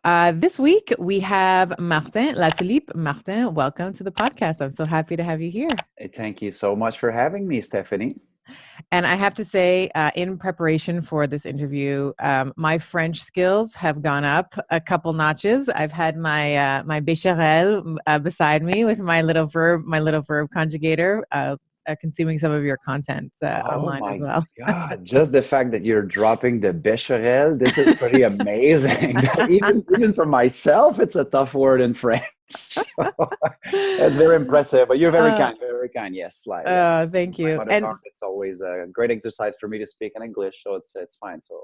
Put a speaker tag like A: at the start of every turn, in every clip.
A: This week we have Martin Latulippe. Martin, welcome to the podcast. I'm so happy to have you here.
B: Thank you so much for having me, Stephanie.
A: And I have to say, in preparation for this interview, my French skills have gone up a couple notches. I've had my bécherel beside me with my little verb conjugator, consuming some of your content
B: Oh
A: online as
B: my
A: well.
B: God, just the fact that you're dropping the bécherel, this is pretty amazing. Even for myself, it's a tough word in French. So, that's very impressive, but you're very
A: uh,
B: kind, very kind. Yes, like yes,
A: Thank
B: my
A: you.
B: mother
A: And
B: tongue, it's always a great exercise for me to speak in English, so it's fine. So,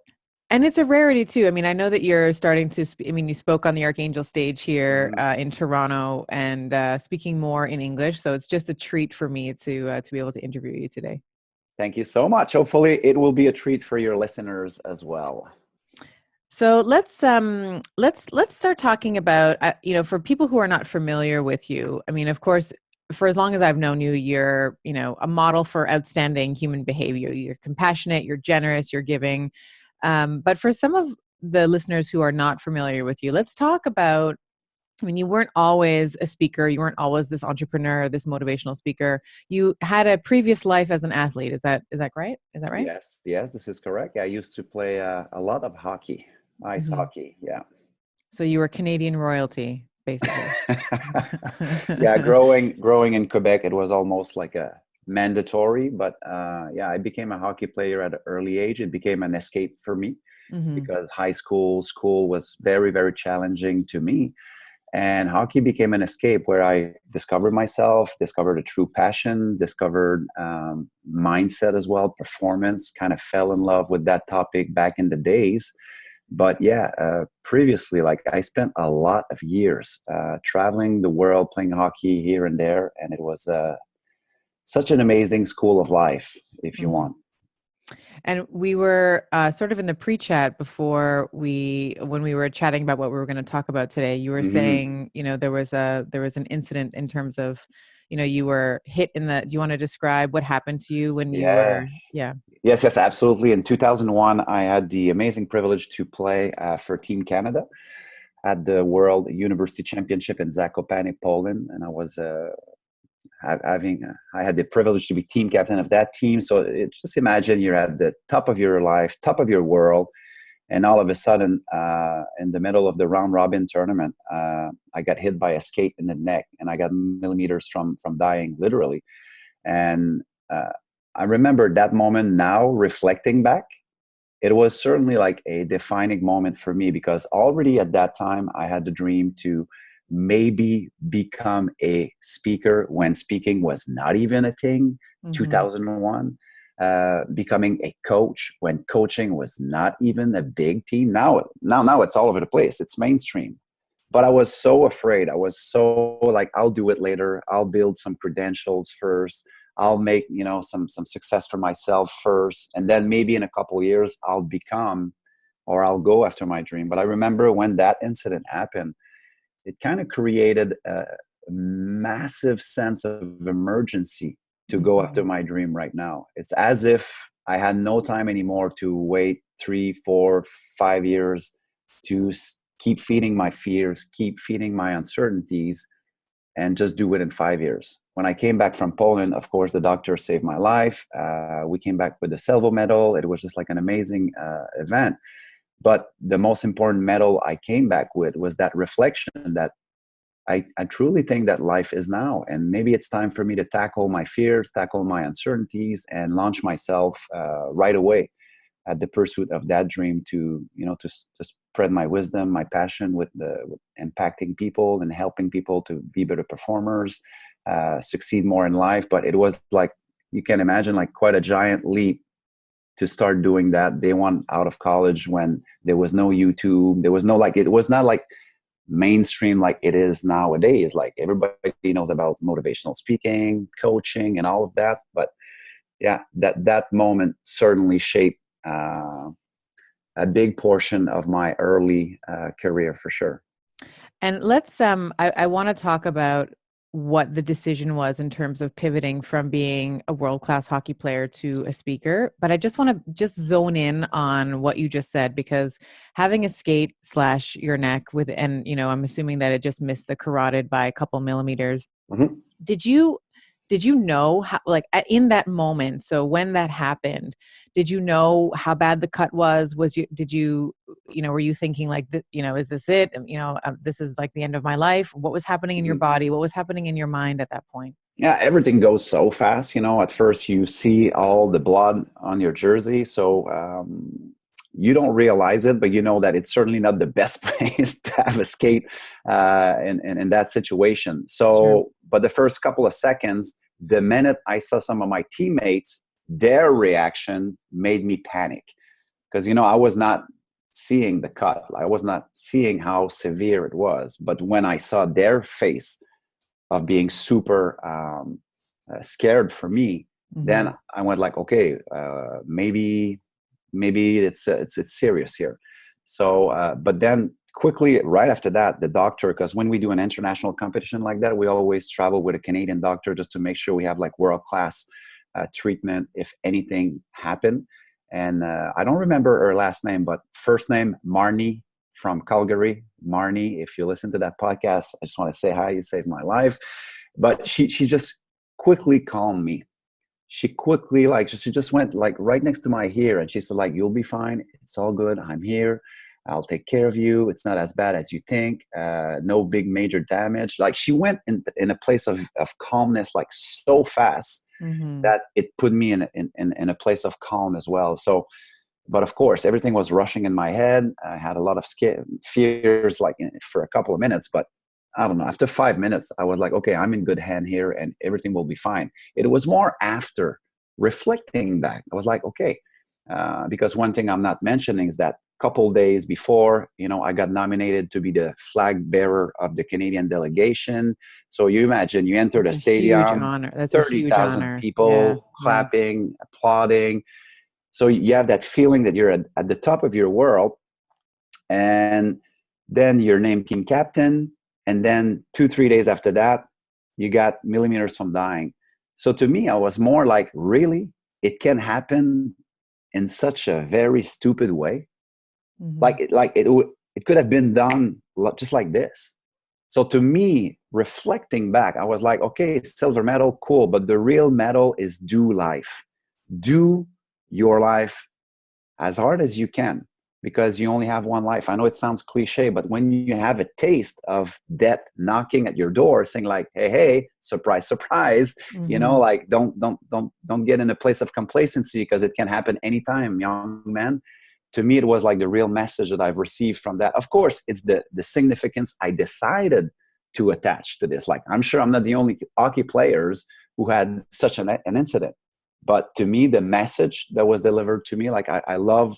A: And it's a rarity too. I mean, I know that you're starting to. I mean, you spoke on the Archangel stage here
B: mhm.
A: in Toronto, and speaking more in English. So it's just a treat for me to be able to interview you today.
B: Thank you so much. Hopefully, it will be a treat for your listeners as well.
A: So let's start talking about for people who are not familiar with you. I mean, of course, for as long as I've known you, you're a model for outstanding human behavior. You're compassionate, you're generous, you're giving. But for some of the listeners who are not familiar with you, let's talk about. I mean, you weren't always a speaker. You weren't always this entrepreneur, this motivational speaker. You had a previous life as an athlete. Is that right? Is that right?
B: Yes, yes, this is correct. I used to play a lot of hockey, ice
A: Hmm.
B: hockey. Yeah.
A: So you were Canadian royalty, basically.
B: Yeah, growing in Quebec, it was almost like a mandatory, but yeah, I became a hockey player at an early age. It became an escape for me
A: Hmm.
B: because school was very, very challenging to me. And hockey became an escape where I discovered myself, discovered a true passion, discovered mindset as well, performance, kind of fell in love with that topic back in the days. But yeah, previously, like I spent a lot of years traveling the world, playing hockey here and there, and it was such an amazing school of life, if you
A: Hmm.
B: want.
A: And we were sort of in the pre-chat when we were chatting about what we were going to talk about today. You were
B: Hmm.
A: saying, there was an incident in terms of, you were hit in the. Do you want to describe what happened to you when you were?
B: Yes,
A: Yeah.
B: yes, absolutely. In 2001, I had the amazing privilege to play for Team Canada at the World University Championship in Zakopane, Poland, and I was having I had the privilege to be team captain of that team. So just imagine you're at the top of your life, top of your world, and all of a sudden, in the middle of the round robin tournament, I got hit by a skate in the neck, and I got millimeters from dying, literally. And uh, I remember that moment now, reflecting back. It was certainly like a defining moment for me because already at that time I had the dream to maybe become a speaker when speaking was not even a thing.
A: Hmm.
B: 2001, becoming a coach when coaching was not even a big team. Now it's all over the place. It's mainstream. But I was so afraid. I was so like, I'll do it later. I'll build some credentials first. I'll make, some success for myself first, and then maybe in a couple of years I'll become, or I'll go after my dream. But I remember when that incident happened, it kind of created a massive sense of emergency to go after
A: Hmm.
B: my dream right now. It's as if I had no time anymore to wait 3, 4, 5 years to keep feeding my fears, keep feeding my uncertainties, and just do it in 5 years. When I came back from Poland, of course, the doctor saved my life. We came back with the silver medal. It was just like an amazing event. But the most important medal I came back with was that reflection that I truly think that life is now. And maybe it's time for me to tackle my fears, tackle my uncertainties, and launch myself right away at the pursuit of that dream to, to spread my wisdom, my passion with impacting people and helping people to be better performers, succeed more in life. But it was like, you can imagine, like quite a giant leap to start doing that. They went out of college when there was no YouTube. There was no, like, it was not like mainstream like it is nowadays. Like everybody knows about motivational speaking, coaching, and all of that. But yeah, that moment certainly shaped a big portion of my early career for sure.
A: And I want to talk about what the decision was in terms of pivoting from being a world-class hockey player to a speaker, but I just want to just zone in on what you just said, because having a skate slash your neck with, and I'm assuming that it just missed the carotid by a couple millimeters.
B: Mhm.
A: Did you know how, like, in that moment, so when that happened, did you know how bad the cut was? Were you thinking like, is this it? This is like the end of my life. What was happening in your
B: Mhm.
A: body? What was happening in your mind at that point?
B: Yeah, everything goes so fast. At first you see all the blood on your jersey, so you don't realize it, but you know that it's certainly not the best place to have a skate in that situation.
A: Sure.
B: So, but the first couple of seconds, the minute I saw some of my teammates, their reaction made me panic because I was not seeing the cut. I was not seeing how severe it was. But when I saw their face of being super scared for me,
A: Mm-hmm.
B: then I went like, okay, maybe it's serious here. So, but then quickly right after that, the doctor, because when we do an international competition like that, we always travel with a Canadian doctor just to make sure we have like world class treatment if anything happened. And I don't remember her last name, but first name Marnie from Calgary. Marnie, if you listen to that podcast, I just want to say hi. You saved my life. But she just quickly calmed me. She quickly, like, she just went like right next to my ear, and she said like, "You'll be fine. It's all good. I'm here. I'll take care of you. It's not as bad as you think. No big major damage." Like, she went in a place of calmness like so fast
A: Mm-hmm.
B: that it put me in a place of calm as well. So, but of course, everything was rushing in my head. I had a lot of fears, like for a couple of minutes. But I don't know. After 5 minutes, I was like, okay, I'm in good hand here, and everything will be fine. It was more after reflecting back. I was like, okay, because one thing I'm not mentioning is that couple days before, I got nominated to be the flag bearer of the Canadian delegation. So you imagine, you enter
A: That's
B: the
A: a huge
B: stadium,
A: honor. That's a huge
B: 30,000
A: honor. Yeah.
B: people
A: Yeah.
B: clapping, applauding. So you have that feeling that you're at the top of your world, and then you're named team captain, and then 2 3 days after that, you got millimeters from dying. So to me, I was more like, really, it can happen in such a very stupid way.
A: Mm-hmm.
B: It could have been done just like this. So to me, reflecting back, I was like, okay, silver medal, cool, but the real medal is do life. Do your life as hard as you can, because you only have one life. I know it sounds cliche, but when you have a taste of death knocking at your door saying like, hey, surprise, surprise,
A: Mm-hmm.
B: like, don't get in a place of complacency, because it can happen anytime, young man. To me, it was like the real message that I've received from that. Of course, it's the significance I decided to attach to this. Like, I'm sure I'm not the only hockey players who had such an incident. But to me, the message that was delivered to me, like, I love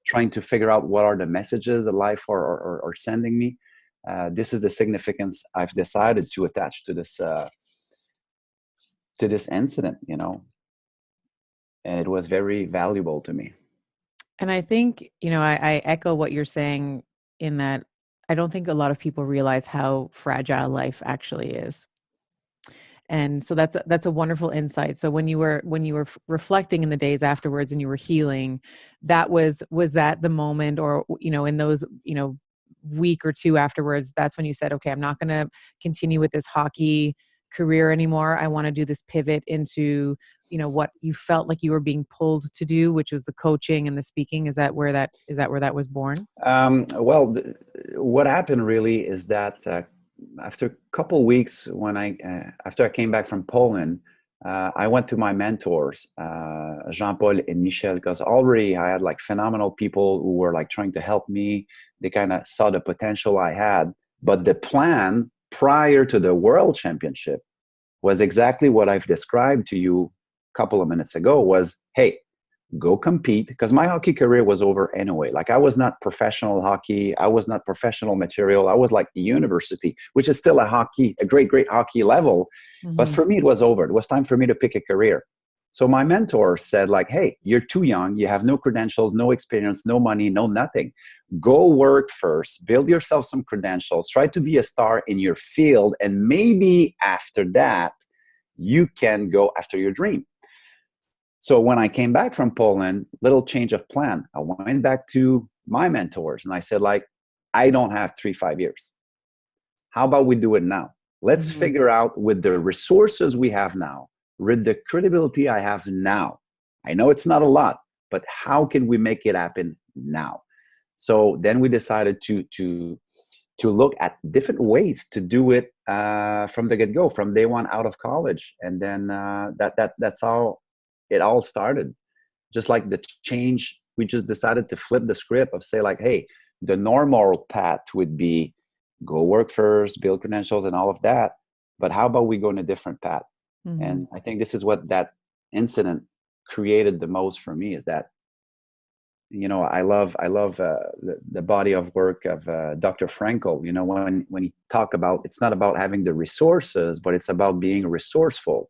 B: trying to figure out what are the messages that life are sending me. This is the significance I've decided to attach to this incident, and it was very valuable to me.
A: And I think, I echo what you're saying in that I don't think a lot of people realize how fragile life actually is. And so that's a wonderful insight. So when you were reflecting in the days afterwards and you were healing, was that the moment, or in those week or two afterwards, that's when you said, okay, I'm not going to continue with this hockey career anymore. I want to do this pivot into what you felt like you were being pulled to do, which was the coaching and the speaking. Is that where that was born?
B: Well, what happened really is that after a couple weeks, when after I came back from Poland, I went to my mentors, Jean-Paul and Michel, because already I had like phenomenal people who were like trying to help me. They kind of saw the potential I had, but the plan prior to the World Championship was exactly what I've described to you a couple of minutes ago. Was, hey, go compete, because my hockey career was over anyway. Like, I was not professional hockey. I was not professional material. I was like university, which is still a great hockey level. But
A: Hmm.
B: for me, it was over. It was time for me to pick a career. So my mentor said, like, hey, you're too young. You have no credentials, no experience, no money, no nothing. Go work first, build yourself some credentials, try to be a star in your field. And maybe after that, you can go after your dream. So when I came back from Poland, little change of plan. I went back to my mentors and I said, like, I don't have 3-5 years. How about we do it now? Let's
A: Mm-hmm.
B: figure out with the resources we have now, with the credibility I have now. I know it's not a lot, but how can we make it happen now? So then we decided to look at different ways to do it from the get go, from day one out of college, and then that's how it all started. Just like the change, we just decided to flip the script of say like, hey, the normal path would be go work first, build credentials and all of that. But how about we go in a different path?
A: Mm-hmm.
B: And I think this is what that incident created the most for me is that, I love the body of work of Dr. Frankl. When he talk about it's not about having the resources, but it's about being resourceful.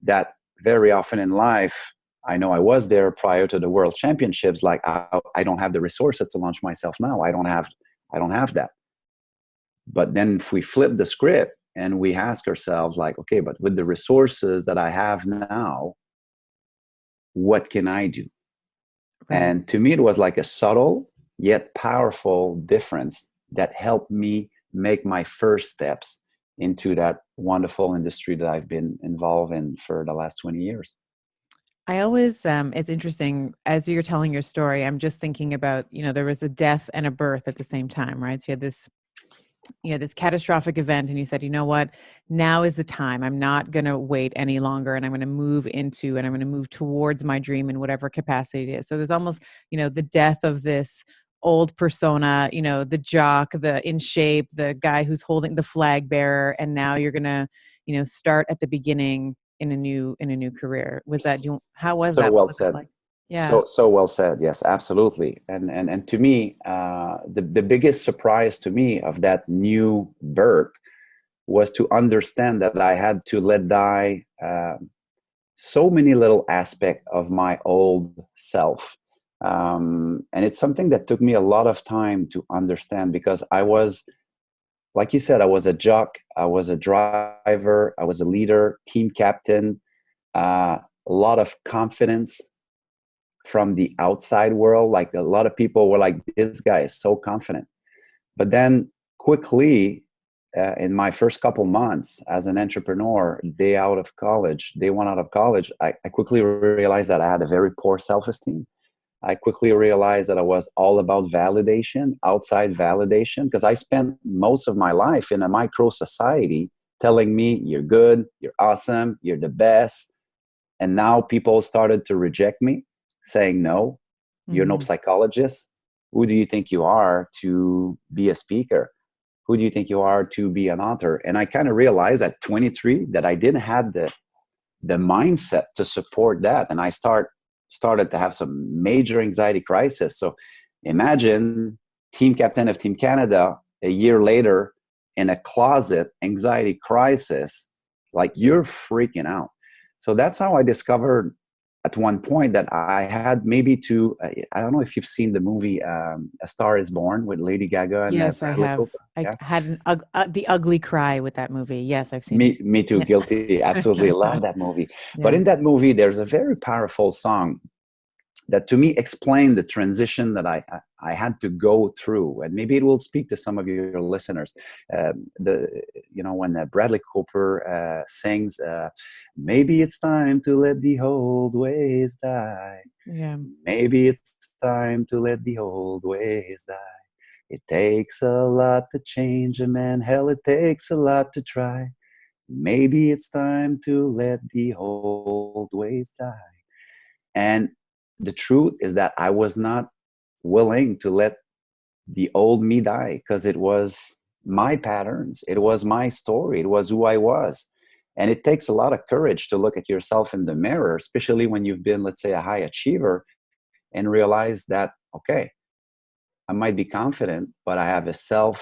B: That very often in life, I know I was there prior to the World Championships. Like I don't have the resources to launch myself now. I don't have that. But then if we flip the script and we ask ourselves like, okay, but with the resources that I have now, what can I do?
A: Right.
B: And to me, it was like a subtle yet powerful difference that helped me make my first steps into that wonderful industry that I've been involved in for the last 20 years.
A: I always, it's interesting as you're telling your story, I'm just thinking about, there was a death and a birth at the same time, right? So you had this catastrophic event and you said, you know what, now is the time. I'm not going to wait any longer and I'm going to move into and I'm going to move towards my dream in whatever capacity it is. So there's almost, the death of this old persona, the jock, the in shape, the guy who's holding the flag bearer. And now you're going to, start at the beginning in a new career. How was
B: So
A: that? What
B: well
A: was that
B: said.
A: like? Yeah.
B: So well said. Yes, absolutely. And to me, the biggest surprise to me of that new birth was to understand that I had to let die so many little aspects of my old self. And it's something that took me a lot of time to understand because I was, like you said, I was a jock, I was a driver, I was a leader, team captain, a lot of confidence from the outside world. Like a lot of people were like, this guy is so confident. But then quickly, in my first couple months as an entrepreneur, day one out of college, I quickly realized that I had a very poor self-esteem. I quickly realized that I was all about validation, outside validation, because I spent most of my life in a micro society telling me, you're good, you're awesome, you're the best. And now people started to reject me, saying, no, you're no
A: Hmm.
B: psychologist. Who do you think you are to be a speaker? Who do you think you are to be an author? And I kind of realized at 23 that I didn't have the mindset to support that. And I started to have some major anxiety crisis. So imagine team captain of Team Canada a year later in a closet anxiety crisis, like you're freaking out. So that's how I discovered at one point that I had maybe to, I don't know if you've seen the movie A Star is Born with Lady Gaga and
A: Yes, I
B: Bradley
A: have.
B: Cooper.
A: I
B: Yeah.
A: had the ugly cry with that movie. Yes, I've seen it.
B: Me too,
A: Yeah.
B: guilty. Absolutely love that movie. But
A: Yeah.
B: in that movie, there's a very powerful song that to me explained the transition that I had to go through, and maybe it will speak to some of your listeners. When Bradley Cooper sings, "Maybe it's time to let the old ways die.
A: Yeah.
B: Maybe it's time to let the old ways die. It takes a lot to change a man. Hell, it takes a lot to try. Maybe it's time to let the old ways die." And the truth is that I was not willing to let the old me die because it was my patterns, it was my story, it was who I was. And it takes a lot of courage to look at yourself in the mirror, especially when you've been, let's say, a high achiever, and realize that, okay, I might be confident, but I have a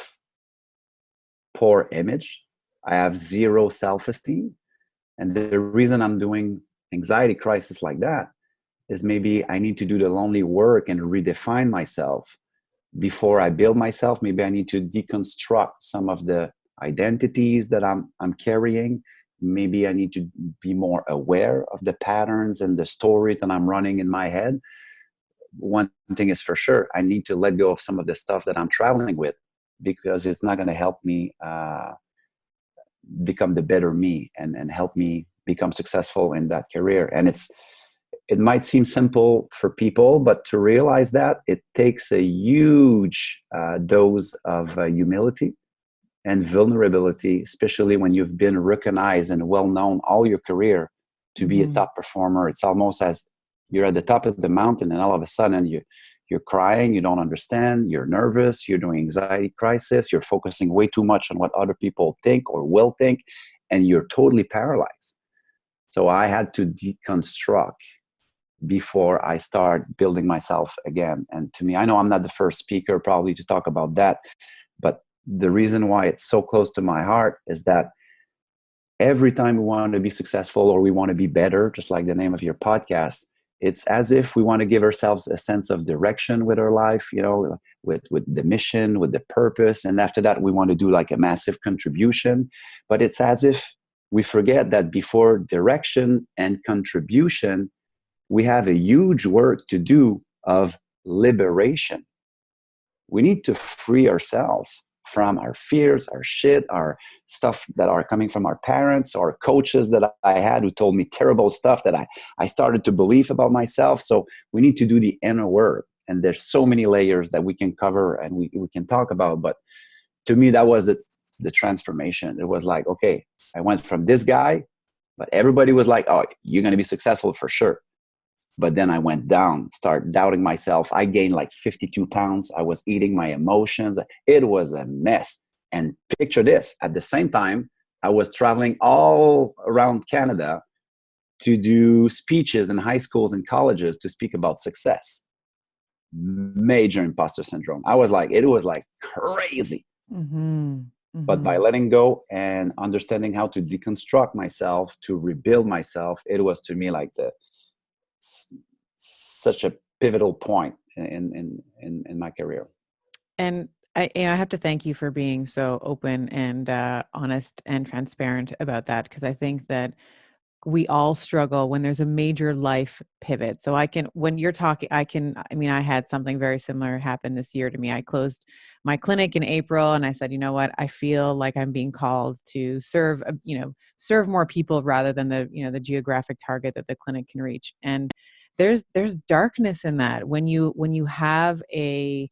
B: poor image. I have zero self esteem. And the reason I'm doing anxiety crisis like that is maybe I need to do the lonely work and redefine myself before I build myself. Maybe I need to deconstruct some of the identities that I'm carrying. Maybe I need to be more aware of the patterns and the stories that I'm running in my head. One thing is for sure, I need to let go of some of the stuff that I'm traveling with, because it's not going to help me become the better me, and help me become successful in that career. And it might seem simple for people, but to realize that, it takes a huge dose of humility and vulnerability, especially when you've been recognized and well known all your career to be a
A: Mm-hmm.
B: top performer. It's almost as you're at the top of the mountain, and all of a sudden you're crying, you don't understand, you're nervous, you're doing anxiety crisis, you're focusing way too much on what other people think or will think, and you're totally paralyzed. So I had to deconstruct before I start building myself again. And to me, I know I'm not the first speaker probably to talk about that, but the reason why it's so close to my heart is that every time we want to be successful or we want to be better, just like the name of your podcast, it's as if we want to give ourselves a sense of direction with our life, with the mission, with the purpose. And after that, we want to do like a massive contribution. But it's as if we forget that before direction and contribution, we have a huge work to do of liberation. We need to free ourselves from our fears, our shit, our stuff that are coming from our parents or coaches that I had who told me terrible stuff that I started to believe about myself. So we need to do the inner work. And there's so many layers that we can cover and we can talk about. But to me, that was the transformation. It was like, okay, I went from this guy, but everybody was like, oh, you're going to be successful for sure. But then I went down, start doubting myself. I gained like 52 pounds. I was eating my emotions. It was a mess. And picture this, at the same time, I was traveling all around Canada to do speeches in high schools and colleges to speak about success. Major imposter syndrome. I was like, it was like crazy.
A: Mm-hmm.
B: But by
A: Mm-hmm.
B: letting go and understanding how to deconstruct myself, to rebuild myself, it was to me like such a pivotal point in my career.
A: And I have to thank you for being so open and honest and transparent about that, because I think that we all struggle when there's a major life pivot. So when you're talking, I had something very similar happen this year to me. I closed my clinic in April and I said, you know what, I feel like I'm being called to serve more people rather than the geographic target that the clinic can reach. And there's darkness in that when you have a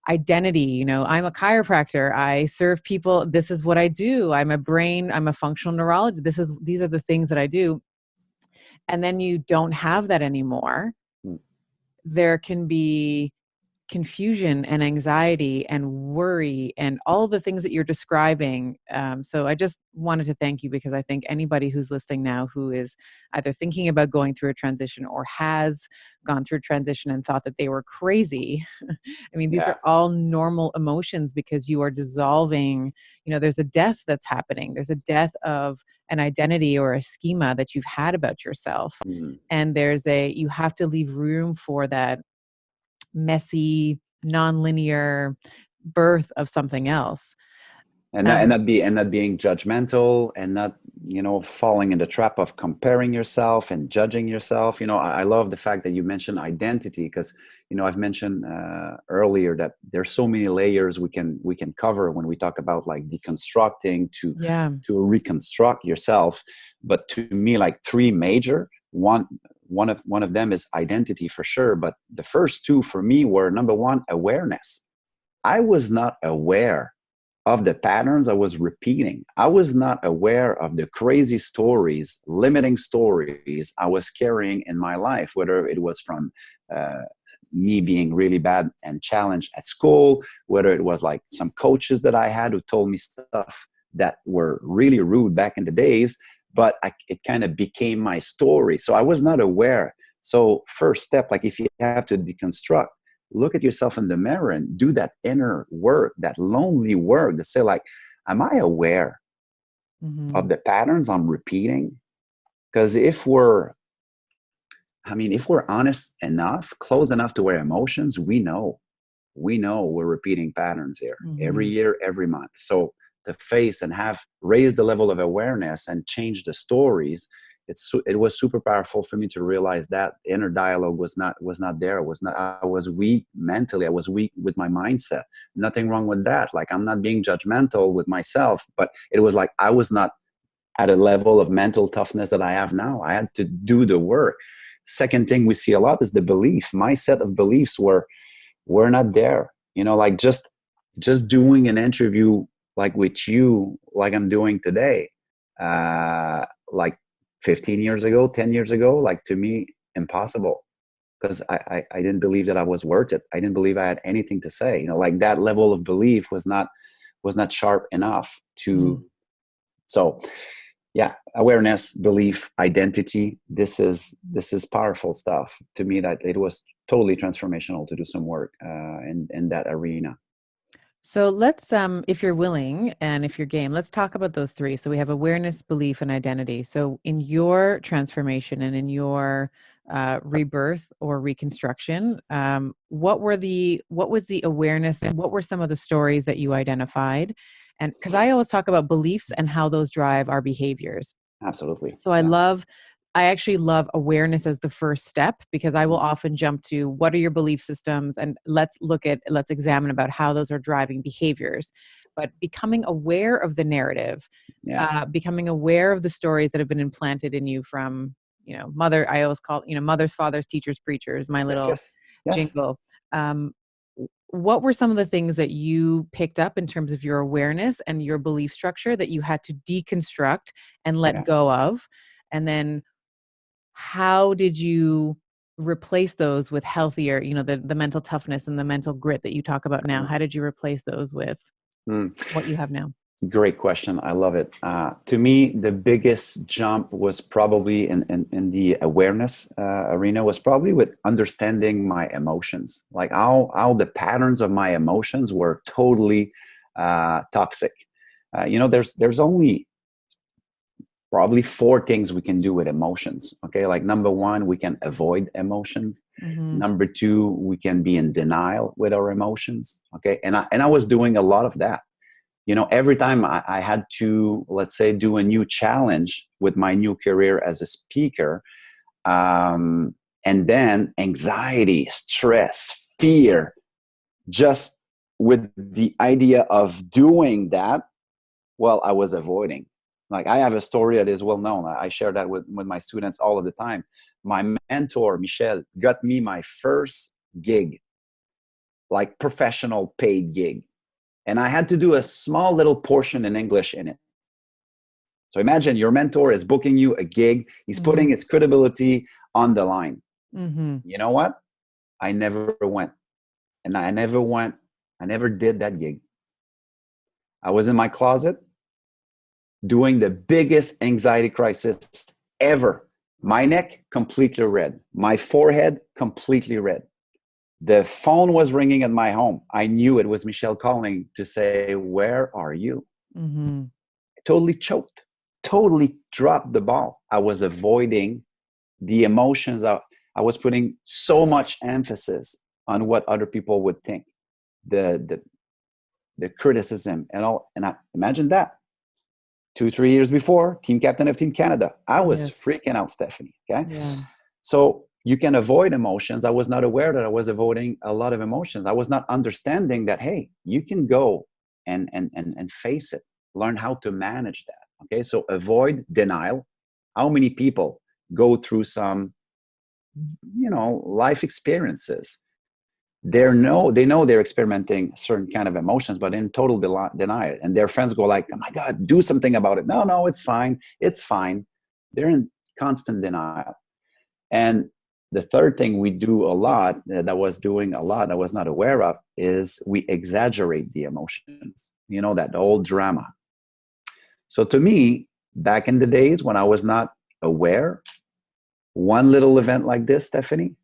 A: identity. I'm a chiropractor, I serve people, this is what I do, I'm a functional neurologist, these are the things that I do, and then you don't have that anymore.
B: Mm.
A: There can be confusion and anxiety and worry and all the things that you're describing. So I just wanted to thank you, because I think anybody who's listening now who is either thinking about going through a transition or has gone through a transition and thought that they were crazy. I mean, these
B: Yeah.
A: are all normal emotions, because you are dissolving, there's a death that's happening. There's a death of an identity or a schema that you've had about yourself.
B: Mm.
A: And you have to leave room for that messy, nonlinear birth of something else.
B: And not, and
A: Um,
B: not be and not being judgmental, and not falling in the trap of comparing yourself and judging yourself. I love the fact that you mentioned identity, because I've mentioned earlier that there's so many layers we can cover when we talk about like deconstructing
A: yeah.
B: to reconstruct yourself. But to me, like three major one of them is identity for sure. But the first two for me were, number one, awareness. I was not aware of the patterns I was repeating. I was not aware of the crazy stories, limiting stories I was carrying in my life, whether it was from uh, me being really bad and challenged at school, whether it was like some coaches that I had who told me stuff that were really rude back in the days, but it kind of became my story. So I was not aware. So first step, like if you have to deconstruct, look at yourself in the mirror and do that inner work, that lonely work, that say like, am I aware
A: Mm-hmm.
B: of the patterns I'm repeating? Because if we're I mean, if we're honest enough, close enough to our emotions, we know we're repeating patterns here every
A: Mm-hmm.
B: year, every month. So to face and have raised the level of awareness and change the stories, it was super powerful for me to realize that inner dialogue was not there. I was weak mentally. I was weak with my mindset. Nothing wrong with that. Like, I'm not being judgmental with myself, but it was like I was not at a level of mental toughness that I have now. I had to do the work. Second thing we see a lot is the belief. My set of beliefs were not there. Like just doing an interview like with you, like I'm doing today, like 15 years ago, 10 years ago, like, to me, impossible, because I didn't believe that I was worth it. I didn't believe I had anything to say. Like, that level of belief was not sharp enough
A: Mm-hmm.
B: to. So yeah, awareness, belief, identity, this is powerful stuff to me. That it was totally transformational to do some work in that arena.
A: So let's, if you're willing and if you're game, let's talk about those three. So we have awareness, belief, and identity. So in your transformation and in your rebirth or reconstruction, what was the awareness and what were some of the stories that you identified? And because I always talk about beliefs and how those drive our behaviors.
B: Absolutely.
A: So
B: Yeah.
A: I actually love awareness as the first step, because I will often jump to what are your belief systems, and let's examine about how those are driving behaviors. But becoming aware of the narrative,
B: Yeah.
A: becoming aware of the stories that have been implanted in you from, mother, I always call, mothers, fathers, teachers, preachers, my
B: Yes.
A: little
B: Yes. Yes.
A: jingle. Um, what were some of the things that you picked up in terms of your awareness and your belief structure that you had to deconstruct and let
B: Yeah.
A: go of? And then how did you replace those with healthier, the mental toughness and the mental grit that you talk about now? How did you replace those with
B: Mm.
A: what you have now?
B: Great question. I love it. To me, the biggest jump was probably in the awareness arena, was probably with understanding my emotions, like how the patterns of my emotions were totally toxic. There's only probably four things we can do with emotions. Okay, like, number one, we can avoid emotions.
A: Mm-hmm.
B: Number two, we can be in denial with our emotions. Okay, and I was doing a lot of that. Every time I had to, let's say, do a new challenge with my new career as a speaker, and then anxiety, stress, fear, just with the idea of doing that, well, I was avoiding. Like, I have a story that is well known. I share that with my students all of the time. My mentor, Michel, got me my first gig, like professional paid gig. And I had to do a small little portion in English in it. So imagine your mentor is booking you a gig. He's
A: Mm-hmm.
B: putting his credibility on the line.
A: Mm-hmm.
B: You know what? I never went. And I never went. I never did that gig. I was in my closet doing the biggest anxiety crisis ever. My neck completely red. My forehead completely red. The phone was ringing at my home. I knew it was Michelle calling to say, "Where are you?"
A: Mm-hmm.
B: Totally choked, totally dropped the ball. I was avoiding the emotions. I was putting so much emphasis on what other people would think, the the criticism and all. And I imagine that 2 3 years before, team captain of Team Canada, I was
A: Yes.
B: freaking out, Stephanie. Okay,
A: Yeah.
B: so you can avoid emotions. I was not aware that I was avoiding a lot of emotions. I was not understanding that, hey, you can go and face it, learn how to manage that. Okay, so avoid denial. How many people go through some, life experiences? They know they're experimenting certain kind of emotions, but in total denial. And their friends go like, "Oh my God, do something about it." No, no, it's fine. It's fine. They're in constant denial. And the third thing we do a lot, that I was doing a lot, I was not aware of, is we exaggerate the emotions. That old drama. So to me, back in the days when I was not aware, one little event like this, Stephanie,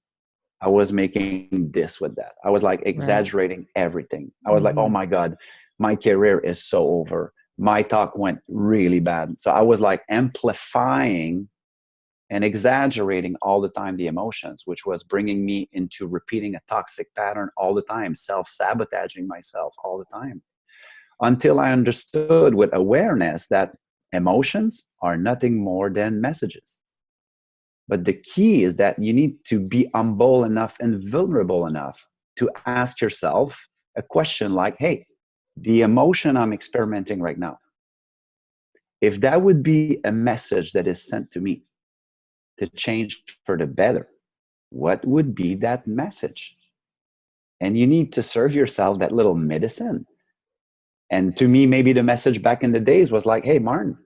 B: I was making this with that. I was like
A: Right.
B: exaggerating everything. I was like, "Oh
A: Mm-hmm.
B: my God, my career is so over. My talk went really bad." So I was like amplifying and exaggerating all the time the emotions, which was bringing me into repeating a toxic pattern all the time, self-sabotaging myself all the time, until I understood with awareness that emotions are nothing more than messages. But the key is that you need to be humble enough and vulnerable enough to ask yourself a question like, hey, the emotion I'm experimenting right now, if that would be a message that is sent to me to change for the better, what would be that message? And you need to serve yourself that little medicine. And to me, maybe the message back in the days was like, hey, Martin,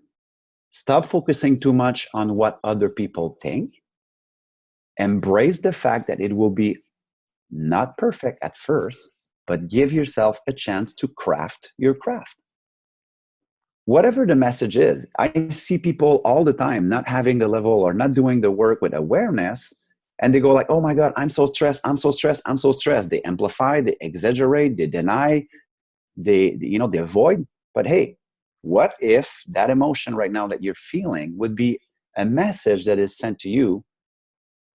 B: stop focusing too much on what other people think. Embrace the fact that it will be not perfect at first, but give yourself a chance to craft your craft. Whatever the message is, I see people all the time not having the level or not doing the work with awareness, and they go like, oh my God, I'm so stressed, I'm so stressed, I'm so stressed. They amplify, they exaggerate, they deny, they avoid. But hey, what if that emotion right now that you're feeling would be a message that is sent to you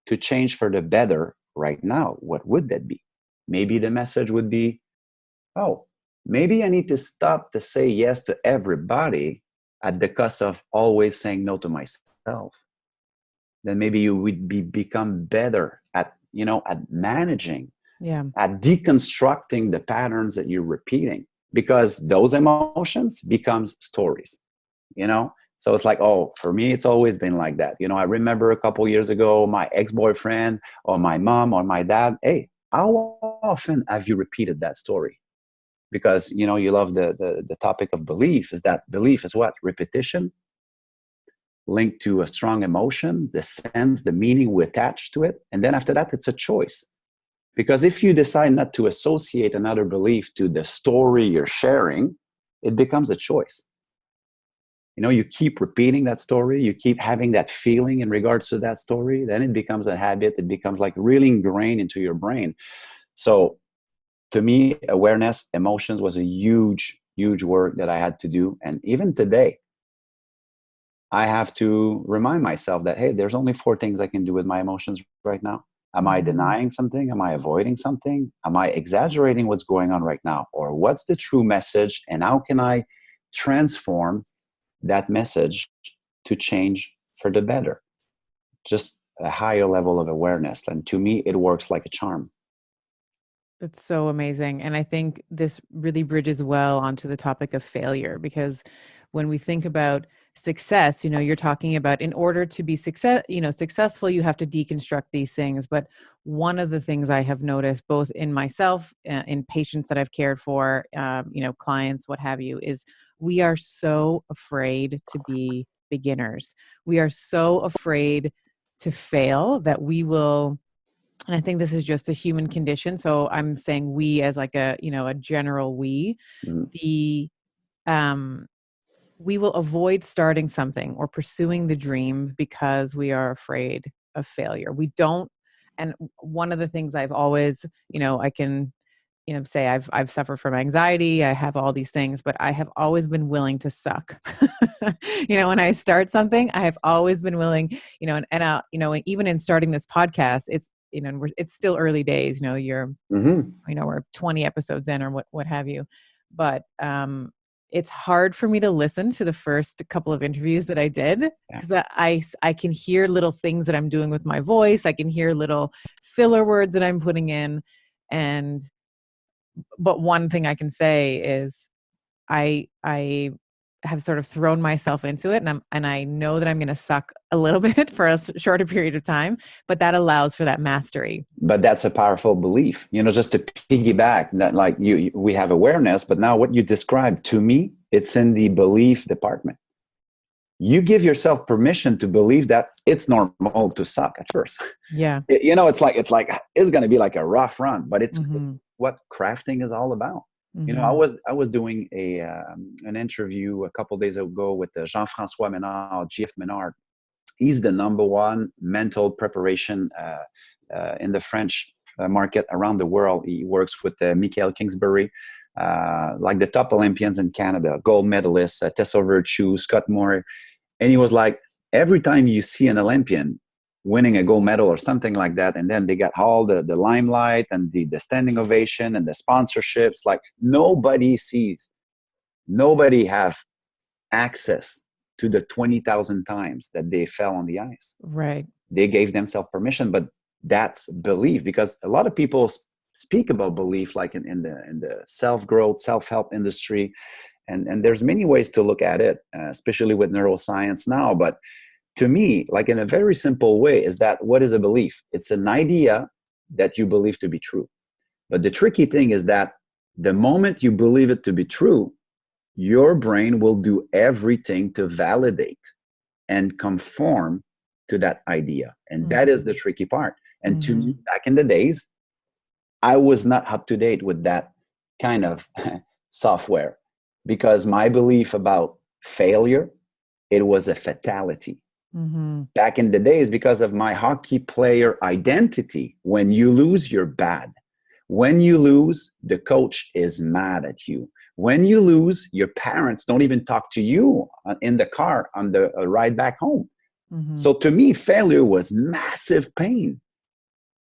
B: to change for the better right now? What would that be? Maybe the message would be, oh, maybe I need to stop to say yes to everybody at the cost of always saying no to myself. Then maybe you would become better at managing,
A: Yeah.
B: at deconstructing the patterns that you're repeating, because those emotions becomes stories, you know? So it's like, oh, for me, it's always been like that. I remember a couple years ago, my ex-boyfriend or my mom or my dad, hey, how often have you repeated that story? Because, you love the topic of belief. Is that belief is what? Repetition linked to a strong emotion, the sense, the meaning we attach to it. And then after that, it's a choice. Because if you decide not to associate another belief to the story you're sharing, it becomes a choice. You keep repeating that story, you keep having that feeling in regards to that story, then it becomes a habit, it becomes like really ingrained into your brain. So to me, awareness, emotions was a huge, huge work that I had to do. And even today, I have to remind myself that, hey, there's only 4 things I can do with my emotions right now. Am I denying something? Am I avoiding something? Am I exaggerating what's going on right now? Or what's the true message? And how can I transform that message to change for the better? Just a higher level of awareness. And to me, it works like a charm.
A: It's so amazing. And I think this really bridges well onto the topic of failure, because when we think about success, you're talking about, in order to be successful, you have to deconstruct these things. But one of the things I have noticed, both in myself, in patients that I've cared for, clients, what have you, is we are so afraid to be beginners. We are so afraid to fail that we will, and I think this is just a human condition. So I'm saying we as like a general we,
B: Mhm.
A: the, um, we will avoid starting something or pursuing the dream because we are afraid of failure. We don't. And one of the things I've always, I can, say I've suffered from anxiety. I have all these things, but I have always been willing to suck. When I start something, I have always been willing, and even in starting this podcast, it's, it's still early days,
B: Mhm.
A: we're 20 episodes in or what have you. But it's hard for me to listen to the first couple of interviews that I did,
B: Yeah.
A: because I can hear little things that I'm doing with my voice. I can hear little filler words that I'm putting in. But one thing I can say is I have sort of thrown myself into it, and I know that I'm going to suck a little bit for a shorter period of time, but that allows for that mastery.
B: But that's a powerful belief, just to piggyback that, like, we have awareness, but now what you described, to me, it's in the belief department. You give yourself permission to believe that it's normal to suck at first.
A: Yeah.
B: It's going to be like a rough run, but it's
A: Mm-hmm.
B: what crafting is all about. I
A: Mm-hmm.
B: was doing an interview a couple days ago with Jean-François Menard, GF Menard. He's the number one mental preparation in the French market around the world. He works with Michael Kingsbury, like the top Olympians in Canada, gold medalists, Tessa Virtue, Scott Moore. And he was like, every time you see an Olympian winning a gold medal or something like that, and then they got all the limelight and the standing ovation and the sponsorships, like nobody have access to the 20,000 times that they fell on the ice.
A: Right.
B: They gave themselves permission, but that's belief, because a lot of people speak about belief, like in the self-growth, self-help industry. And there's many ways to look at it, especially with neuroscience now. But to me, like in a very simple way, is that what is a belief? It's an idea that you believe to be true. But the tricky thing is that the moment you believe it to be true, your brain will do everything to validate and conform to that idea. And that is the tricky part. And to me, back in the days, I was not up to date with that kind of software, because my belief about failure, it was a fatality. Back in the days, because of my hockey player identity, when you lose, you're bad. When you lose, the coach is mad at you. When you lose, your parents don't even talk to you in the car on the ride back home. So to me, failure was massive pain.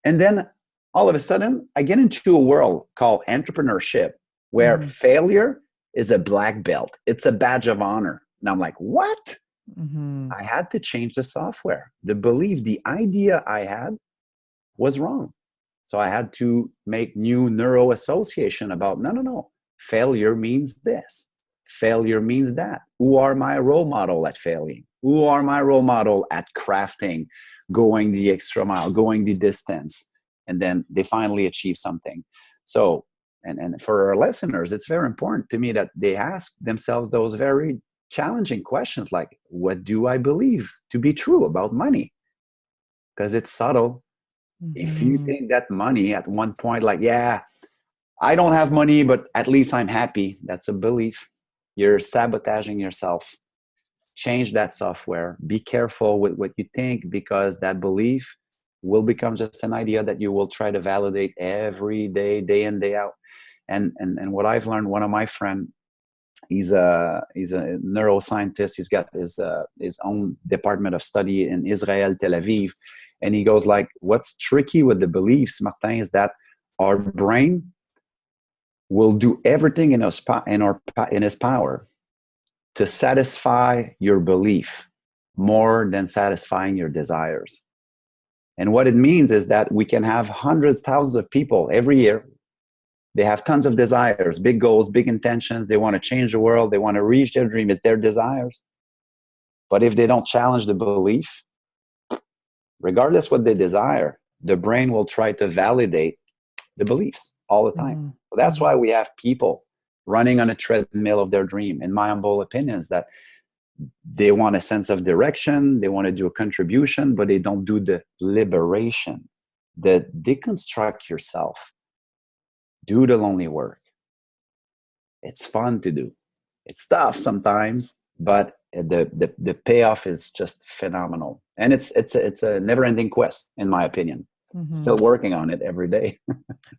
B: And then all of a sudden, I get into a world called entrepreneurship, where failure is a black belt. It's a badge of honor. And I'm like, what? I had to change the software. The belief, the idea I had was wrong. So I had to make new neuro association about, no. Failure means this. Failure means that. Who are my role model at failing? Who are my role model at crafting, going the extra mile, going the distance? And then they finally achieve something. So, and for our listeners, it's very important to me that they ask themselves those very challenging questions, like, what do I believe to be true about money? Because it's subtle. If you think that money at one point, like, yeah, I don't have money, but at least I'm happy, that's a belief. You're sabotaging yourself. Change that software. Be careful with what you think, because that belief will become just an idea that you will try to validate every day, day in, day out. And what I've learned, one of my friends, he's a neuroscientist. He's got his own department of study in Israel, Tel Aviv. And he goes like, what's tricky with the beliefs, Martin, is that our brain will do everything in his power to satisfy your belief more than satisfying your desires. And what it means is that we can have hundreds, thousands of people every year. They have tons of desires, big goals, big intentions. They want to change the world. They want to reach their dream. It's their desires. But if they don't challenge the belief, regardless what they desire, the brain will try to validate the beliefs all the time. So that's why we have people running on a treadmill of their dream. In my humble opinion, is that they want a sense of direction, they want to do a contribution, but they don't do the liberation, the deconstruct yourself, do the lonely work. It's fun to do. It's tough sometimes, but the payoff is just phenomenal. And it's a never-ending quest, in my opinion. Still working on it every day.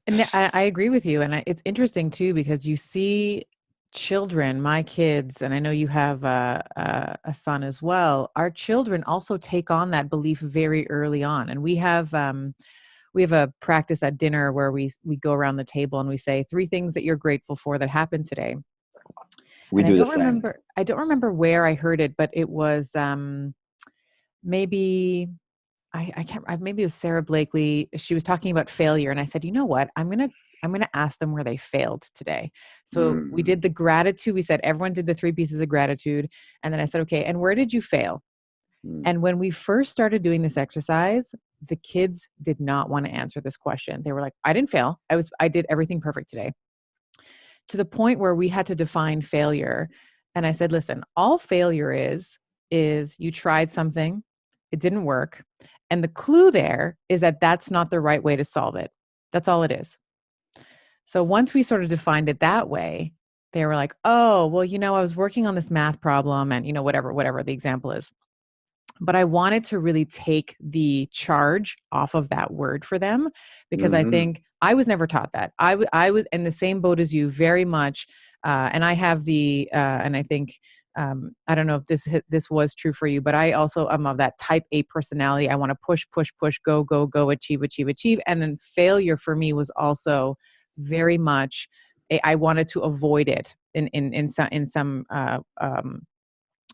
A: And I agree with you. And it's interesting too, because you see children, my kids, and I know you have a son as well. Our children also take on that belief very early on. And we have a practice at dinner where we go around the table and we say 3 things that you're grateful for that happened today.
B: We do the same.
A: I don't remember where I heard it, but it was maybe I can't. Maybe it was Sarah Blakely. She was talking about failure, and I said, you know what? I'm gonna ask them where they failed today. So we did the gratitude. We said everyone did the 3 pieces of gratitude, and then I said, okay, and where did you fail? And when we first started doing this exercise, the kids did not want to answer this question. They were like, I didn't fail. I did everything perfect today. To the point where we had to define failure. And I said, listen, all failure is you tried something, it didn't work. And the clue there is that that's not the right way to solve it. That's all it is. So once we sort of defined it that way, they were like, oh, well, I was working on this math problem and, whatever the example is. But I wanted to really take the charge off of that word for them, because I think I was never taught that. I was in the same boat as you very much. And I have and I think I don't know if this was true for you, but I also am of that type A personality. I want to push, push, push, go, go, go, achieve, achieve, achieve. And then failure for me was also very much I wanted to avoid it in some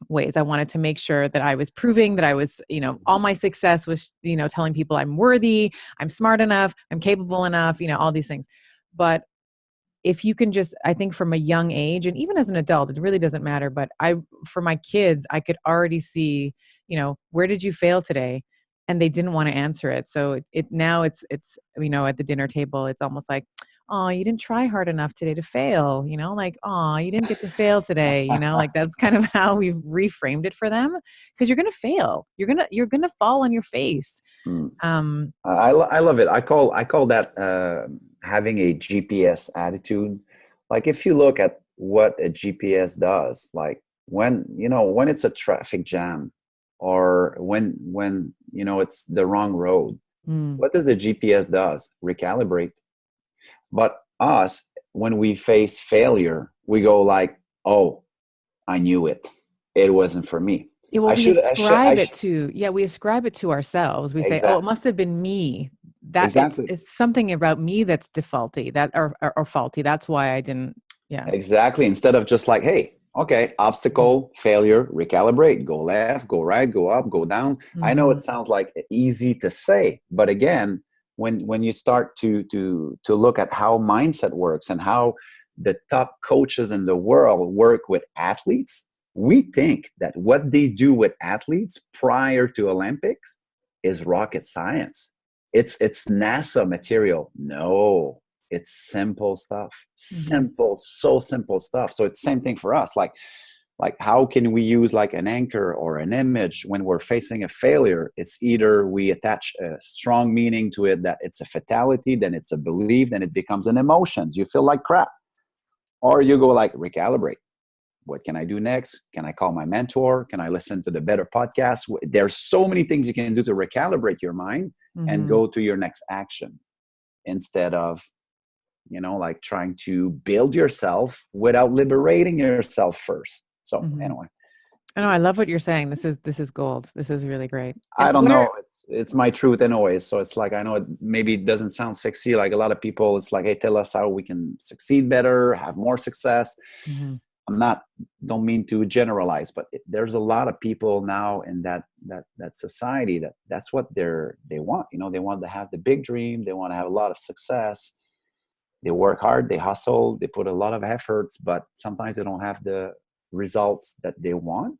A: ways. I wanted to make sure that I was proving that I was, all my success was, telling people I'm worthy, I'm smart enough, I'm capable enough, all these things. But if you can just, I think from a young age, and even as an adult, it really doesn't matter. But for my kids, I could already see, where did you fail today? And they didn't want to answer it. So now it's, at the dinner table, it's almost like, oh, you didn't try hard enough today to fail, like, oh, you didn't get to fail today, like that's kind of how we've reframed it for them, because you're going to fail. You're going to fall on your face.
B: Mm.
A: Um,
B: I love it. I call that having a GPS attitude. Like if you look at what a GPS does, like when it's a traffic jam, or when it's the wrong road,
A: mm,
B: what does the GPS does? Recalibrate. But us, when we face failure, we go like, "Oh, I knew it. It wasn't for me.
A: Yeah, well,
B: I
A: we
B: should.
A: ascribe it to, we ascribe it to ourselves. We say, oh, it
B: Exactly.
A: must have been me. That
B: Exactly.
A: it's something about me that's defaulty, or faulty. That's why I didn't. Yeah.
B: Exactly. Instead of just like, hey, okay, obstacle, failure, recalibrate, go left, go right, go up, go down. I know
A: Mm-hmm.
B: it sounds like easy to say, but again, when you start to look at how mindset works and how the top coaches in the world work with athletes, we think that what they do with athletes prior to Olympics is rocket science. It's NASA material. No, it's simple stuff.
A: Mm-hmm.
B: Simple, so simple stuff. So it's same thing for us. Like how can we use like an anchor or an image when we're facing a failure? It's either we attach a strong meaning to it, that it's a fatality, then it's a belief, then it becomes an emotions. You feel like crap. Or you go like recalibrate. What can I do next? Can I call my mentor? Can I listen to the better podcast? There's so many things you can do to recalibrate your mind and
A: Mm-hmm.
B: go to your next action, instead of like trying to build yourself without liberating yourself first. So
A: Mm-hmm.
B: anyway,
A: I know. I love what you're saying. This is gold. This is really great. And
B: I don't
A: what
B: know.
A: are
B: It's my truth anyways. So it's like, I know maybe it doesn't sound sexy. Like a lot of people, it's like, hey, tell us how we can succeed better, have more success.
A: Mhm.
B: I'm not, don't mean to generalize, but there's a lot of people now in that society that's what they want. They want to have the big dream. They want to have a lot of success. They work hard, they hustle, they put a lot of efforts, but sometimes they don't have the results that they want.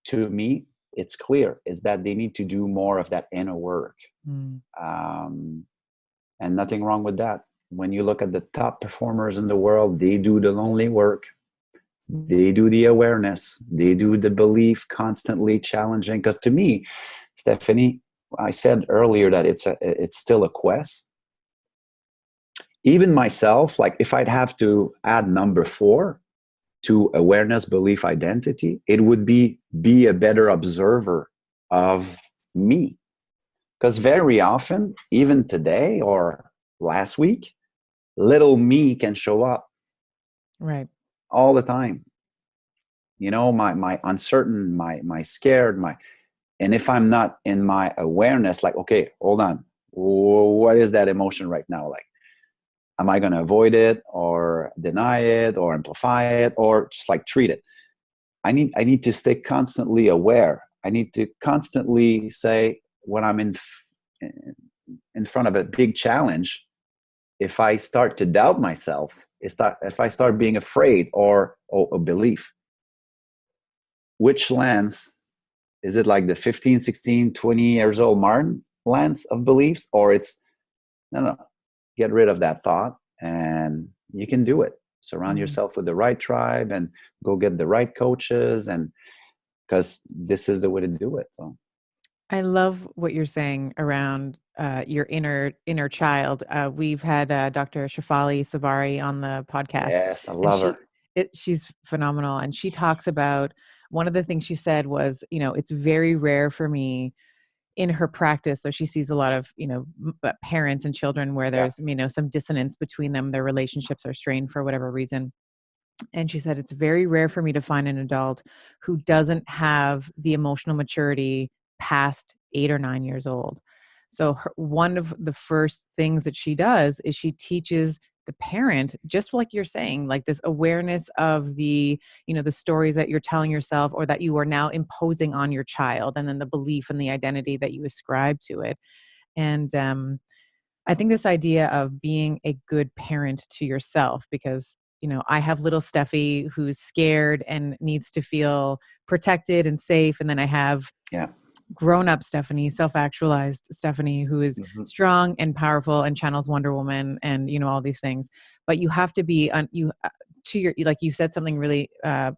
B: To me, it's clear is that they need to do more of that inner work.
A: Mm.
B: Um, and nothing wrong with that. When you look at the top performers in the world, they do the lonely work. They do the awareness. They do the belief, constantly challenging. Because to me, Stephanie, I said earlier that it's still a quest. Even myself, like if I'd have to add number 4 to awareness, belief, identity, it would be a better observer of me. Because very often, even today or last week, little me can show up
A: Right.
B: all the time. My uncertain, my scared, and if I'm not in my awareness, like, okay, hold on, what is that emotion right now? Like, am I going to avoid it or deny it or amplify it or just like treat it? I need to stay constantly aware. I need to constantly say when I'm in front of a big challenge, if I start to doubt myself, if I start being afraid or a belief, which lens is it, like the 15, 16, 20 years old Martin lens of beliefs, or it's no, get rid of that thought and you can do it. Surround
A: Mhm.
B: yourself with the right tribe and go get the right coaches, and because this is the way to do it. So
A: I love what you're saying around your inner child. We've had Dr. Shafali Sabari on the podcast,
B: yes, I
A: and
B: love her.
A: she's phenomenal. And she talks about, one of the things she said was, it's very rare for me in her practice. So she sees a lot of, parents and children where
B: Yeah.
A: there's, some dissonance between them. Their relationships are strained for whatever reason. And she said, it's very rare for me to find an adult who doesn't have the emotional maturity past 8 or 9 years old. So one of the first things that she does is she teaches the parent, just like you're saying, like this awareness of the, the stories that you're telling yourself or that you are now imposing on your child, and then the belief and the identity that you ascribe to it. And I think this idea of being a good parent to yourself, because, I have little Steffi who's scared and needs to feel protected and safe. And then I have
B: Yeah.
A: grown up Stephanie, self actualized Stephanie, who is
B: Hmm.
A: strong and powerful and channels Wonder Woman and, all these things. But you have to be on to your, like you said something really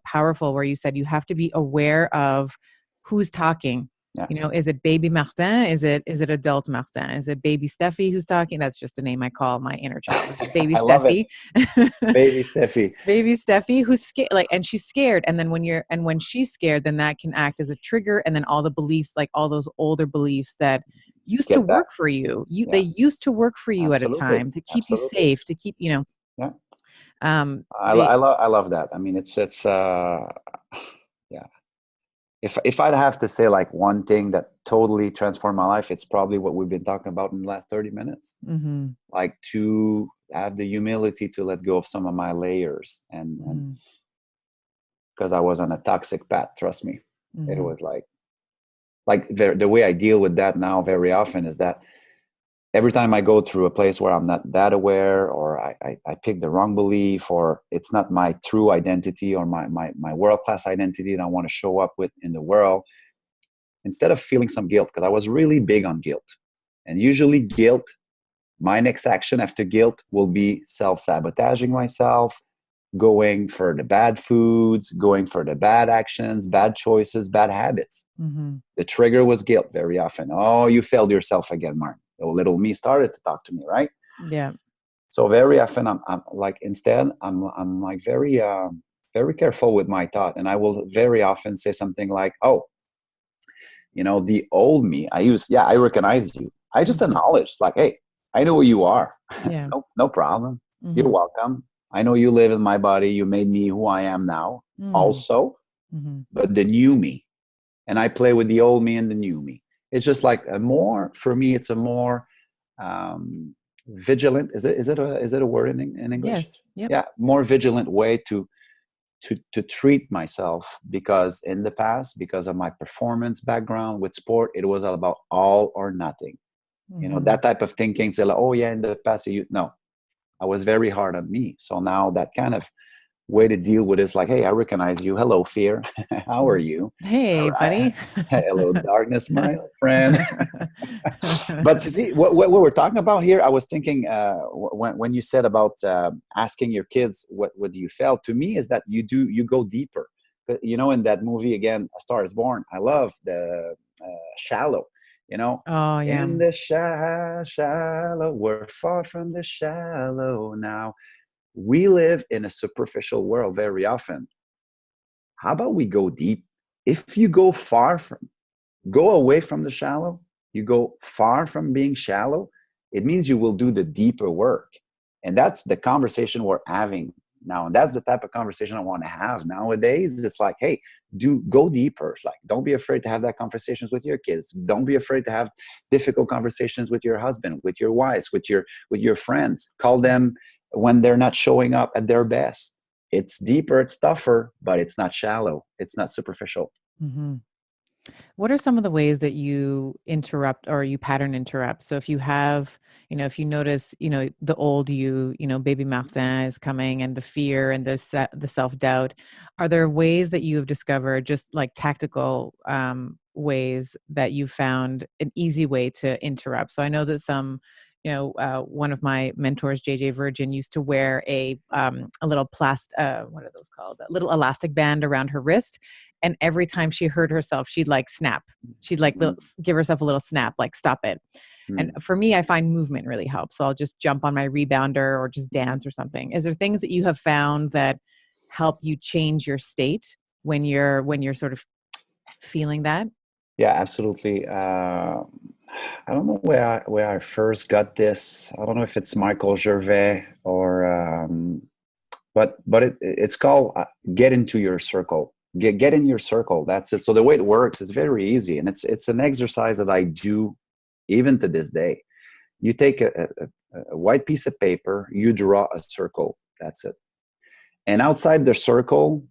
A: powerful, where you said you have to be aware of who's talking.
B: Yeah.
A: Is it baby Martin? Is it adult Martin? Is it baby Steffi who's talking? That's just the name I call my inner child. Baby
B: I love it.
A: Steffi.
B: Baby Steffi.
A: Baby Steffi, who's scared, like, and she's scared. And then when she's scared, then that can act as a trigger. And then all the beliefs, like all those older beliefs that used to
B: Get that.
A: work for you,
B: Yeah,
A: they used to work for you at a
B: absolutely.
A: time to keep you
B: Absolutely.
A: safe, to keep,
B: Yeah.
A: they,
B: I love that. I mean, it's yeah. If I'd have to say like one thing that totally transformed my life, it's probably what we've been talking about in the last 30 minutes.
A: mm-hmm,
B: Like to have the humility to let go of some of my layers, and
A: mm-hmm,
B: because I was on a toxic path, trust me. It
A: mm-hmm,
B: was like the way I deal with that now very often is that every time I go through a place where I'm not that aware, or I pick the wrong belief, or it's not my true identity or my world-class identity that I want to show up with in the world, instead of feeling some guilt, because I was really big on guilt. And usually guilt, my next action after guilt will be self-sabotaging myself, going for the bad foods, going for the bad actions, bad choices, bad habits.
A: mm-hmm.
B: The trigger was guilt very often. Oh, you failed yourself again, Martin. The little me started to talk to me, right?
A: Yeah.
B: So very often, I'm like, instead, I'm like very careful with my thought, and I will very often say something like, "Oh, the old me. I recognize you. I just
A: Mm-hmm.
B: acknowledge, like, hey, I know who you are.
A: Yeah.
B: No problem. You're
A: Mm-hmm.
B: welcome. I know you live in my body. You made me who I am now. Also,
A: Mm-hmm.
B: but the new me, and I play with the old me and the new me. It's just like a more, for me, it's a more vigilant. Is it a word in English?
A: Yes. Yep.
B: Yeah, more vigilant way to treat myself, because in the past, because of my performance background with sport, it was all about all or nothing.
A: Mm-hmm.
B: That type of thinking. Say like, oh yeah, in the past, no, I was very hard on me. So now that kind of way to deal with it is like, hey, I recognize you. Hello, fear. How are you? All
A: Hey,
B: right.
A: buddy.
B: Hello, darkness, my friend. But to see what we're talking about here, I was thinking when you said about asking your kids what do you feel. To me, is that you go deeper. But, in that movie again, A Star Is Born. I love the shallow.
A: Oh, yeah.
B: In the shallow, we're far from the shallow now. We live in a superficial world very often. How about we go deep? If you go away from the shallow, you go far from being shallow, it means you will do the deeper work. And that's the conversation we're having now. And that's the type of conversation I want to have nowadays. It's like, hey, go deeper. It's like, don't be afraid to have that conversations with your kids. Don't be afraid to have difficult conversations with your husband, with your wives, with your friends. Call them when they're not showing up at their best. It's deeper, it's tougher, but it's not shallow. It's not superficial.
A: Mm-hmm. What are some of the ways that you interrupt or you pattern interrupt? So if you have, if you notice, the old you, baby Martin is coming, and the fear and the self-doubt, are there ways that you have discovered, just like tactical ways that you found an easy way to interrupt? So I know that one of my mentors, JJ Virgin, used to wear a little what are those called? A little elastic band around her wrist, and every time she heard herself, she'd like snap. She'd like
B: Mm,
A: give herself a little snap, like stop it. And
B: mm.
A: for me, I find movement really helps. So I'll just jump on my rebounder or just dance or something. Is there things that you have found that help you change your state when you're sort of feeling that?
B: Yeah, absolutely. I don't know where I first got this. I don't know if it's Michael Gervais or It's called get into your circle. Get in your circle. That's it. So the way it works is very easy, and it's an exercise that I do even to this day. You take a white piece of paper, you draw a circle. That's it. And outside the circle,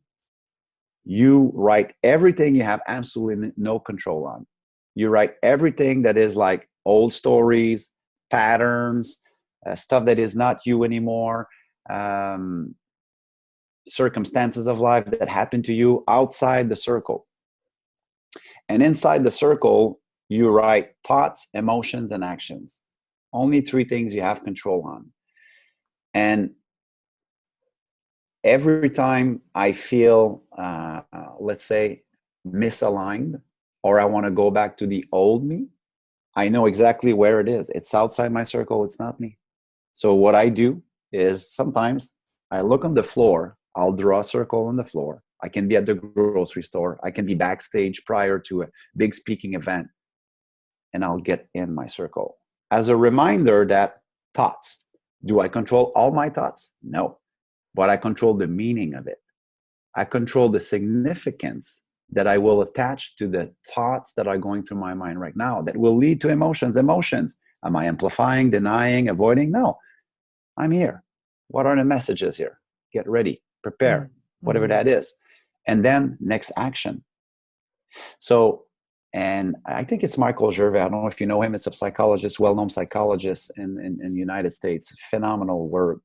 B: you write everything you have absolutely no control on. You write everything that is like old stories, patterns, stuff that is not you anymore, circumstances of life that happen to you outside the circle. And inside the circle, you write thoughts, emotions, and actions. Only three things you have control on. And every time I feel, let's say, misaligned, or I want to go back to the old me, I know exactly where it is. It's outside my circle. It's not me. So what I do is sometimes I look on the floor. I'll draw a circle on the floor. I can be at the grocery store. I can be backstage prior to a big speaking event, and I'll get in my circle. As a reminder that thoughts, do I control all my thoughts? No, but I control the meaning of it. I control the significance that I will attach to the thoughts that are going through my mind right now that will lead to emotions. Emotions. Am I amplifying, denying, avoiding? No, I'm here. What are the messages here? Get ready, prepare, whatever that is. And then next action. So, and I think it's Michael Gervais. I don't know if you know him. It's a psychologist, well-known psychologist in the United States. Phenomenal work.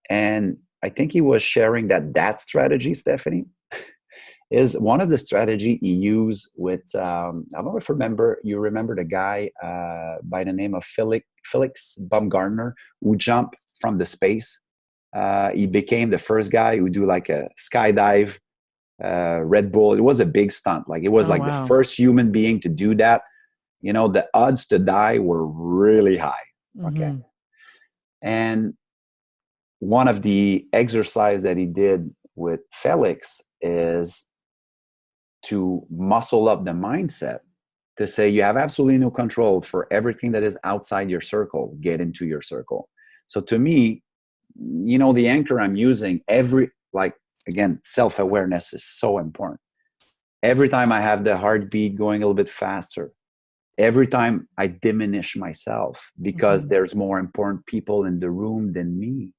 B: And I think he was sharing that strategy, Stephanie, is one of the strategy he used with, I don't know if you remember the guy by the name of Felix Baumgartner, who jumped from the space. He became the first guy who do like a skydive, Red Bull. It was a big stunt. Like it was the first human being to do that. You know, the odds to die were really high. Okay. And one of the exercise that he did with Felix is to muscle up the mindset to say you have absolutely no control for everything that is outside your circle. Get into your circle. So to me, you know, the anchor I'm using again, self-awareness is so important. Every time I have the heartbeat going a little bit faster, every time I diminish myself because there's more important people in the room than me.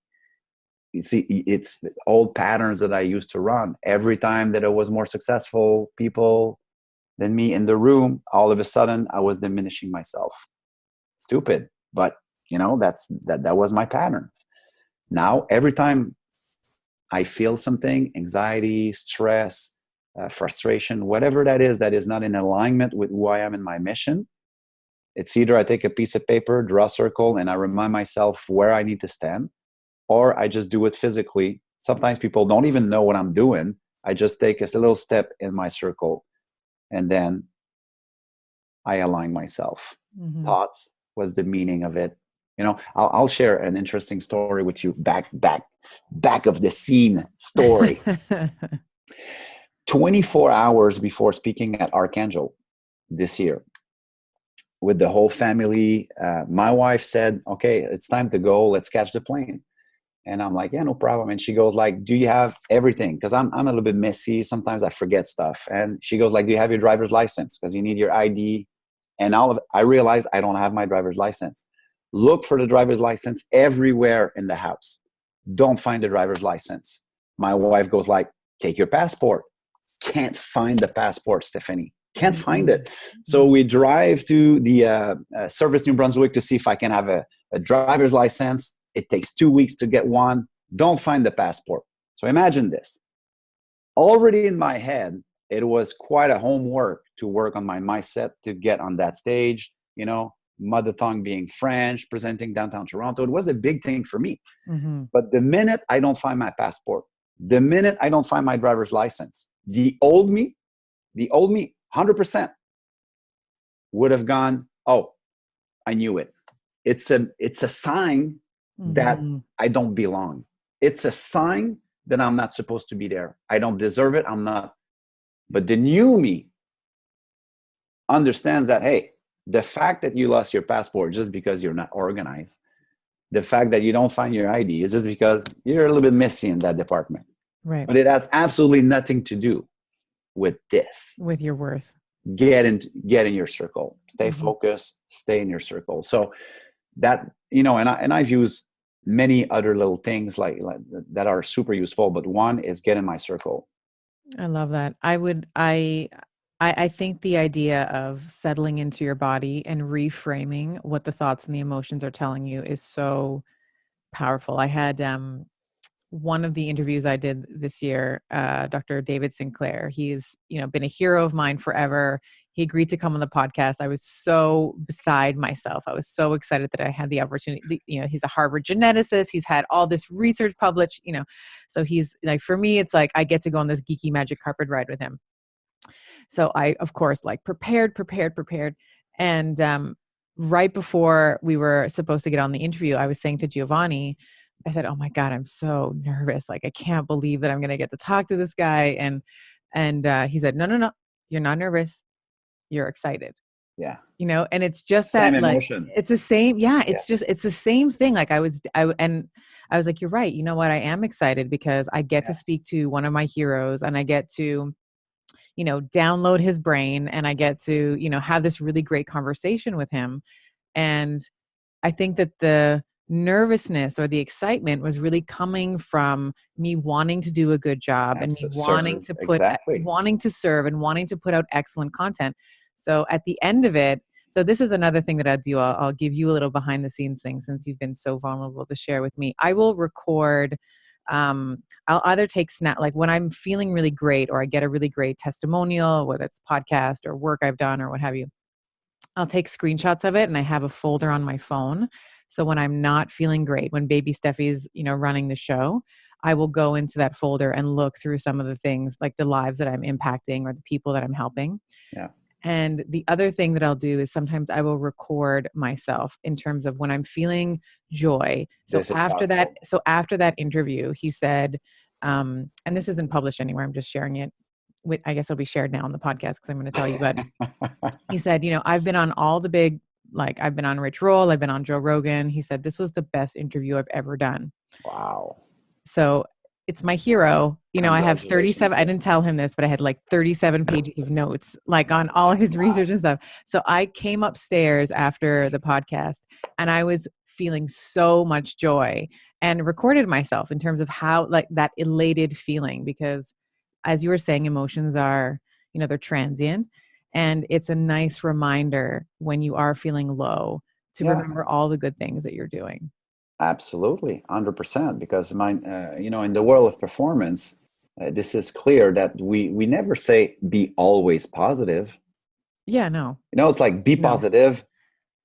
B: You see, it's old patterns that I used to run. Every time that I was more successful people than me in the room, all of a sudden I was diminishing myself. Stupid, but you know, that was my patterns. Now, every time I feel something, anxiety, stress, frustration, whatever that is not in alignment with who I am in my mission, it's either I take a piece of paper, draw a circle, and I remind myself where I need to stand, or I just do it physically. Sometimes people don't even know what I'm doing. I just take a little step in my circle, and then I align myself. Thoughts was the meaning of it. You know, I'll share an interesting story with you. Back of the scene story. 24 hours before speaking at Archangel this year, with the whole family, my wife said, "Okay, it's time to go. Let's catch the plane." And I'm like, "Yeah, no problem." And she goes like, "Do you have everything?" Because I'm a little bit messy. Sometimes I forget stuff. And she goes like, "Do you have your driver's license? Because you need your ID." And I realized I don't have my driver's license. Look for the driver's license everywhere in the house. Don't find the driver's license. My wife goes like, "Take your passport." Can't find the passport, Stephanie. Can't find it. So we drive to the Service New Brunswick to see if I can have a driver's license. It takes 2 weeks to get one. Don't find the passport. So imagine this. Already in my head, it was quite a homework to work on my mindset to get on that stage, you know, mother tongue being French, presenting downtown Toronto. It was a big thing for me. But the minute I don't find my passport, the minute I don't find my driver's license, the old me, 100% would have gone, "Oh, I knew it." It's a sign that I don't belong. It's a sign that I'm not supposed to be there. I don't deserve it. I'm not. But the new me understands that, hey, the fact that you lost your passport just because you're not organized the fact that you don't find your ID is just because you're a little bit messy in that department.
A: Right.
B: But it has absolutely nothing to do with this.
A: With your worth.
B: Get in your circle. Stay
A: Mm-hmm.
B: focused. Stay in your circle. So that, and I've used many other little things like that are super useful. But one is get in my circle.
A: I love that. I think the idea of settling into your body and reframing what the thoughts and the emotions are telling you is so powerful. I had one of the interviews I did this year, Dr. David Sinclair. He's, been a hero of mine forever. He agreed to come on the podcast. I was so beside myself. I was so excited that I had the opportunity. He's a Harvard geneticist. He's had all this research published, so he's like, for me, it's like I get to go on this geeky magic carpet ride with him. So I, of course, like prepared. And right before we were supposed to get on the interview, I was saying to Giovanni, I said, "Oh my God, I'm so nervous. Like, I can't believe that I'm going to get to talk to this guy." And he said, No, you're not nervous. You're excited.
B: Yeah.
A: And it's just
B: Same
A: that, like,
B: emotion.
A: it's the same. Yeah. It's
B: Yeah.
A: just, it's the same thing. Like I was like, you're right. You know what? I am excited because I get to speak to one of my heroes, and I get to, download his brain, and I get to, have this really great conversation with him. And I think that the nervousness or the excitement was really coming from me wanting to do a good job, and me wanting to
B: exactly.
A: wanting to serve, and wanting to put out excellent content. So at the end of it, so this is another thing that I do. I'll give you a little behind the scenes thing, since you've been so vulnerable to share with me. I will record. I'll either take snap, like when I'm feeling really great, or I get a really great testimonial, whether it's podcast or work I've done or what have you. I'll take screenshots of it, and I have a folder on my phone. So when I'm not feeling great, when baby Steffi's, running the show, I will go into that folder and look through some of the things, like the lives that I'm impacting or the people that I'm helping.
B: Yeah.
A: And the other thing that I'll do is sometimes I will record myself in terms of when I'm feeling joy. So after that interview, he said, and this isn't published anywhere, I'm just sharing it with, I guess it'll be shared now on the podcast because I'm going to tell you, but he said, I've been on all the big, like I've been on Rich Roll, I've been on Joe Rogan. He said, this was the best interview I've ever done.
B: Wow.
A: So it's my hero. I have 37, I didn't tell him this, but I had like 37 pages of notes, like on all of his research and stuff. So I came upstairs after the podcast, and I was feeling so much joy, and recorded myself in terms of how, like, that elated feeling, because as you were saying, emotions are, they're transient. And it's a nice reminder when you are feeling low to remember all the good things that you're doing.
B: Absolutely, 100%. Because in the world of performance, this is clear that we never say be always positive.
A: Yeah, no.
B: It's like be positive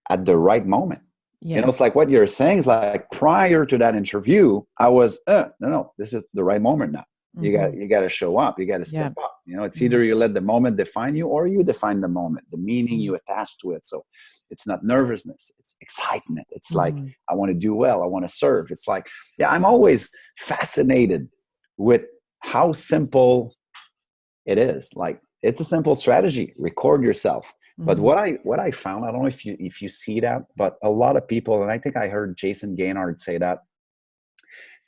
B: at the right moment.
A: Yeah.
B: It's like what you're saying is like prior to that interview, I was no, this is the right moment now.
A: Mm-hmm.
B: You got to show up. You got to step up. It's either you let the moment define you, or you define the moment, the meaning you attach to it. So it's not nervousness, it's excitement. It's like, I want to do well. I want to serve. It's like, I'm always fascinated with how simple it is. Like, it's a simple strategy. Record yourself. But what I found, I don't know if you see that, but a lot of people, and I think I heard Jason Gaynard say that,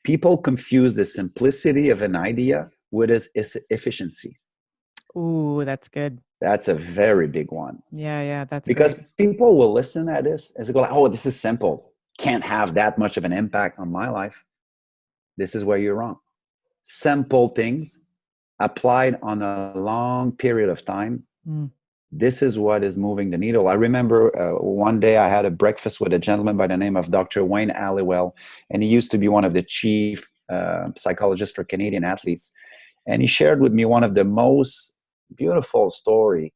B: people confuse the simplicity of an idea with its efficiency.
A: Ooh, that's good.
B: That's a very big one.
A: Yeah, that's
B: because
A: great.
B: People will listen at this and they go like, oh, this is simple. Can't have that much of an impact on my life. This is where you're wrong. Simple things applied on a long period of time. This is what is moving the needle. I remember one day I had a breakfast with a gentleman by the name of Dr. Wayne Halliwell, and he used to be one of the chief psychologists for Canadian athletes. And he shared with me one of the most beautiful story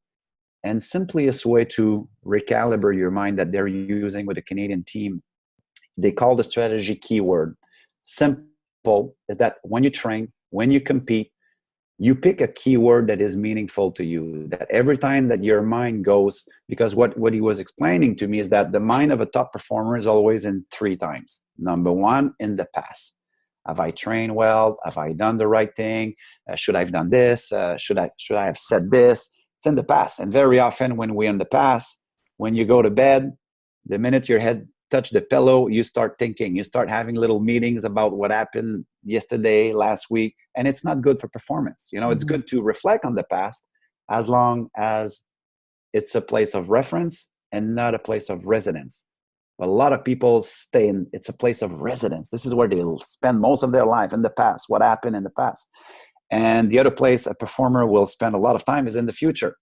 B: and simplest way to recalibrate your mind that they're using with the Canadian team. They call the strategy keyword. Simple is that when you train, when you compete, you pick a keyword that is meaningful to you, that every time that your mind goes, because what he was explaining to me is that the mind of a top performer is always in 3 times. Number 1, in the past. Have I trained well? Have I done the right thing? Should I have done this? Should I have said this? It's in the past. And very often when we're in the past, when you go to bed, the minute your head touch the pillow, you start thinking, you start having little meetings about what happened yesterday, last week, and it's not good for performance. It's
A: Mm-hmm.
B: good to reflect on the past as long as it's a place of reference and not a place of residence. But a lot of people stay in, it's a place of residence. This is where they'll spend most of their life, in the past, what happened in the past. And the other place a performer will spend a lot of time is in the future,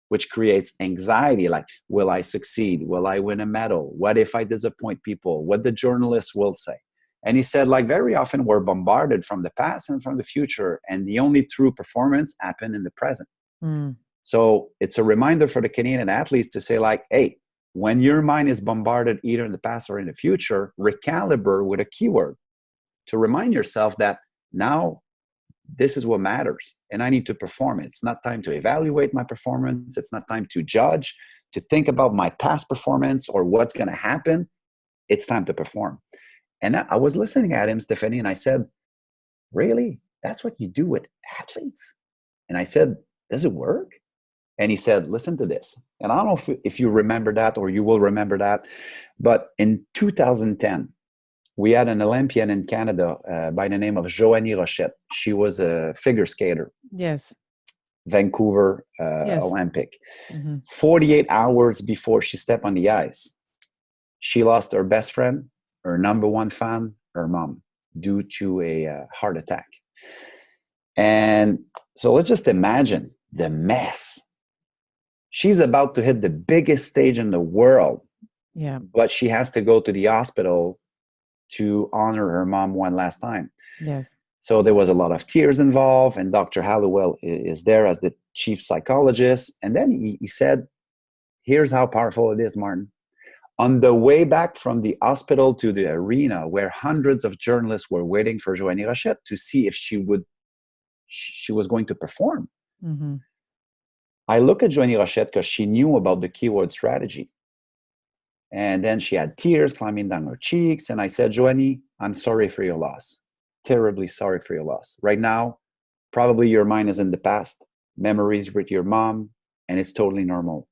B: which creates anxiety. Like, will I succeed? Will I win a medal? What if I disappoint people? What the journalists will say? And he said, like, very often we're bombarded from the past and from the future, and the only true performance happen in the present.
A: Mm.
B: So it's a reminder for the Canadian athletes to say, like, hey, when your mind is bombarded either in the past or in the future, recalibrate with a keyword to remind yourself that now this is what matters and I need to perform. It's not time to evaluate my performance. It's not time to judge, to think about my past performance or what's going to happen. It's time to perform. And I was listening at him, Stephanie, and I said, really? That's what you do with athletes? And I said, does it work? And he said, listen to this. And I don't know if you remember that or you will remember that, but in 2010, we had an Olympian in Canada by the name of Joanie Rochette. She was a figure skater.
A: Yes.
B: Vancouver
A: Yes.
B: Olympic.
A: Mm-hmm.
B: 48 hours before she stepped on the ice, she lost her best friend, her number one fan, her mom, due to a heart attack. And so let's just imagine the mess. She's about to hit the biggest stage in the world,
A: Yeah.
B: but she has to go to the hospital to honor her mom one last time.
A: Yes.
B: So there was a lot of tears involved, and Dr. Halliwell is there as the chief psychologist. And then he said, here's how powerful it is, Martin. On the way back from the hospital to the arena, where hundreds of journalists were waiting for Joanie Rochette to see if she was going to perform.
A: Mm-hmm.
B: I look at Joanie Rochette because she knew about the keyword strategy. And then she had tears climbing down her cheeks. And I said, Joanie, I'm sorry for your loss. Terribly sorry for your loss. Right now, probably your mind is in the past, memories with your mom, and it's totally normal.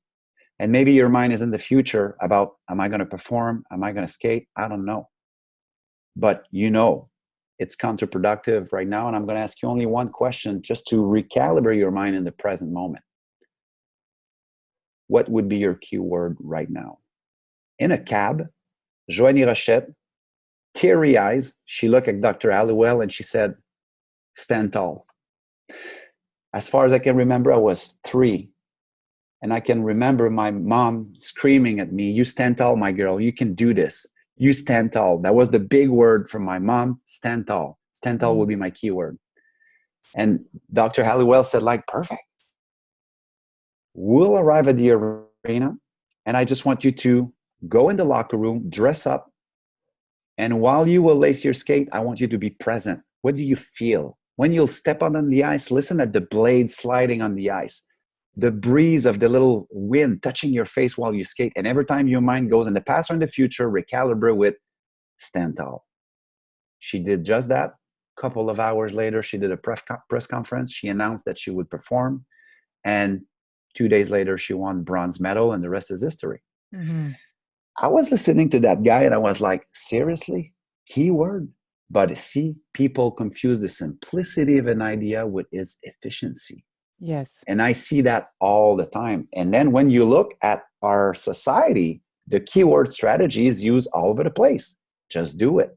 B: And maybe your mind is in the future about, am I going to perform? Am I going to skate? I don't know. But it's counterproductive right now. And I'm going to ask you only one question just to recalibrate your mind in the present moment. What would be your keyword right now? In a cab, Joanie Rochette, teary eyes, she looked at Dr. Halliwell and she said, stand tall. As far as I can remember, I was 3. And I can remember my mom screaming at me, you stand tall, my girl, you can do this. You stand tall. That was the big word from my mom, stand tall. Stand tall will be my keyword. And Dr. Halliwell said, like, perfect. We'll arrive at the arena, and I just want you to go in the locker room, dress up, and while you will lace your skate, I want you to be present. What do you feel? When you'll step out on the ice, listen at the blade sliding on the ice, the breeze of the little wind touching your face while you skate. And every time your mind goes in the past or in the future, recalibrate with stand tall. She did just that. A couple of hours later, she did a press conference. She announced that she would perform. And 2 days later, she won bronze medal, and the rest is history.
A: Mm-hmm.
B: I was listening to that guy and I was like, seriously? Keyword? But see, people confuse the simplicity of an idea with its efficiency.
A: Yes.
B: And I see that all the time. And then when you look at our society, the keyword strategy is used all over the place. Just do it.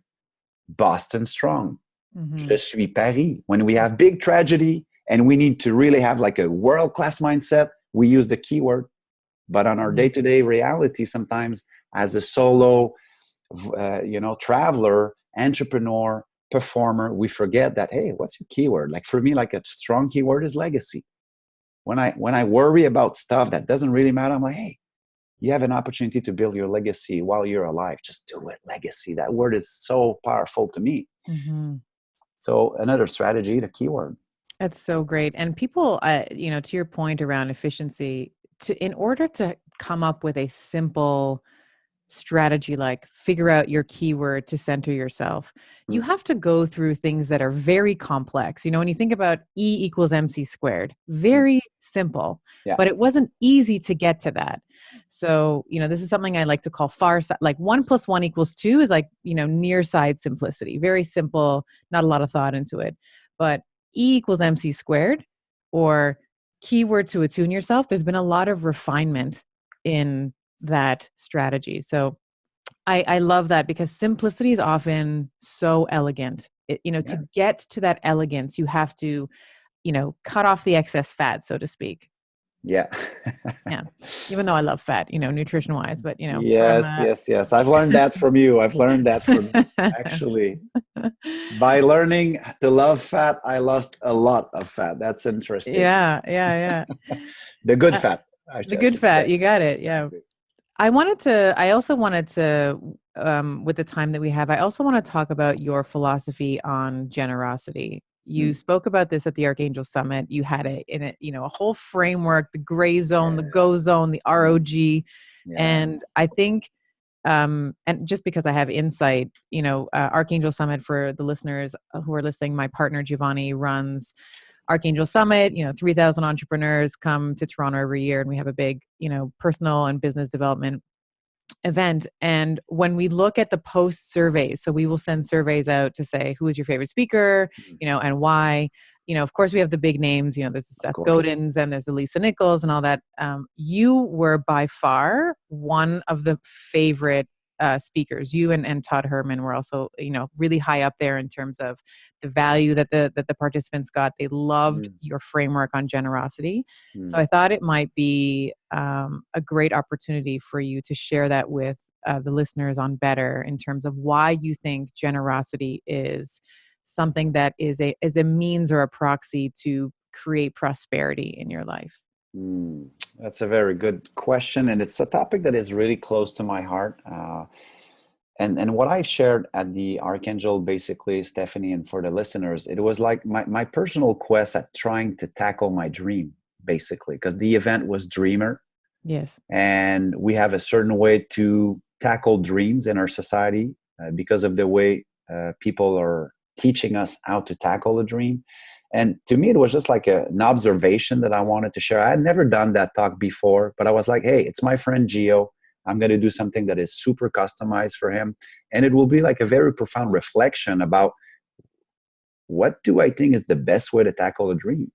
B: Boston strong.
A: Mm-hmm.
B: Je suis Paris. When we have big tragedy and we need to really have like a world-class mindset, we use the keyword. But on our day-to-day reality, sometimes as a solo, traveler, entrepreneur, performer, we forget that, hey, what's your keyword? Like for me, like a strong keyword is legacy. When I worry about stuff that doesn't really matter, I'm like, hey, you have an opportunity to build your legacy while you're alive. Just do it. Legacy. That word is so powerful to me.
A: Mm-hmm.
B: So another strategy, the keyword.
A: That's so great. And people, to your point around efficiency, in order to come up with a simple strategy like figure out your keyword to center yourself, you
B: Mm.
A: have to go through things that are very complex. When you think about E equals MC squared,
B: Mm.
A: very simple,
B: Yeah.
A: but it wasn't easy to get to that. So, this is something I like to call far side, like 1 + 1 = 2 is like, near side simplicity, very simple, not a lot of thought into it. But E equals MC squared, or keyword to attune yourself, there's been a lot of refinement in that strategy. So I love that, because simplicity is often so elegant. To
B: Yeah.
A: get to that elegance, you have to, cut off the excess fat, so to speak.
B: Yeah.
A: Yeah. Even though I love fat, nutrition wise, but from
B: Yes, yes, yes. I've learned that from you. I've learned that from actually. By learning to love fat, I lost a lot of fat. That's interesting.
A: yeah, yeah,
B: The good
A: yeah.
B: fat,
A: The
B: I
A: good
B: should
A: fat,
B: say.
A: you got it. Yeah. I also wanted to, with the time that we have, I also want to talk about your philosophy on generosity. You
B: Mm.
A: spoke about this at the Archangel Summit. You had a whole framework, the gray zone, the
B: Yeah.
A: go zone, the ROG.
B: Yeah.
A: And I think, and just because I have insight, Archangel Summit, for the listeners who are listening, my partner Giovanni runs Archangel Summit. 3,000 entrepreneurs come to Toronto every year, and we have a big, personal and business development event. And when we look at the post surveys, so we will send surveys out to say, who is your favorite speaker,
B: Mm.
A: and why. Of course, we have the big names. There's the
B: Of
A: Seth
B: course.
A: Godins and there's the Lisa Nichols and all that. You were by far one of the favorite speakers. You and Todd Herman were also, really high up there in terms of the value that the participants got. They loved
B: Mm.
A: your framework on generosity. So
B: Mm.
A: I thought it might be a great opportunity for you to share that with the listeners on Better, in terms of why you think generosity is something that is a means or a proxy to create prosperity in your life.
B: Mm. That's a very good question, and it's a topic that is really close to my heart. And what I shared at the Archangel, basically, Stephanie, and for the listeners, it was like my personal quest at trying to tackle my dream, basically, because the event was Dreamer,
A: Yes.
B: and we have a certain way to tackle dreams in our society because of the way people are teaching us how to tackle a dream. And to me, it was just like an observation that I wanted to share. I had never done that talk before, but I was like, hey, it's my friend Gio. I'm going to do something that is super customized for him. And it will be like a very profound reflection about what do I think is the best way to tackle a dream.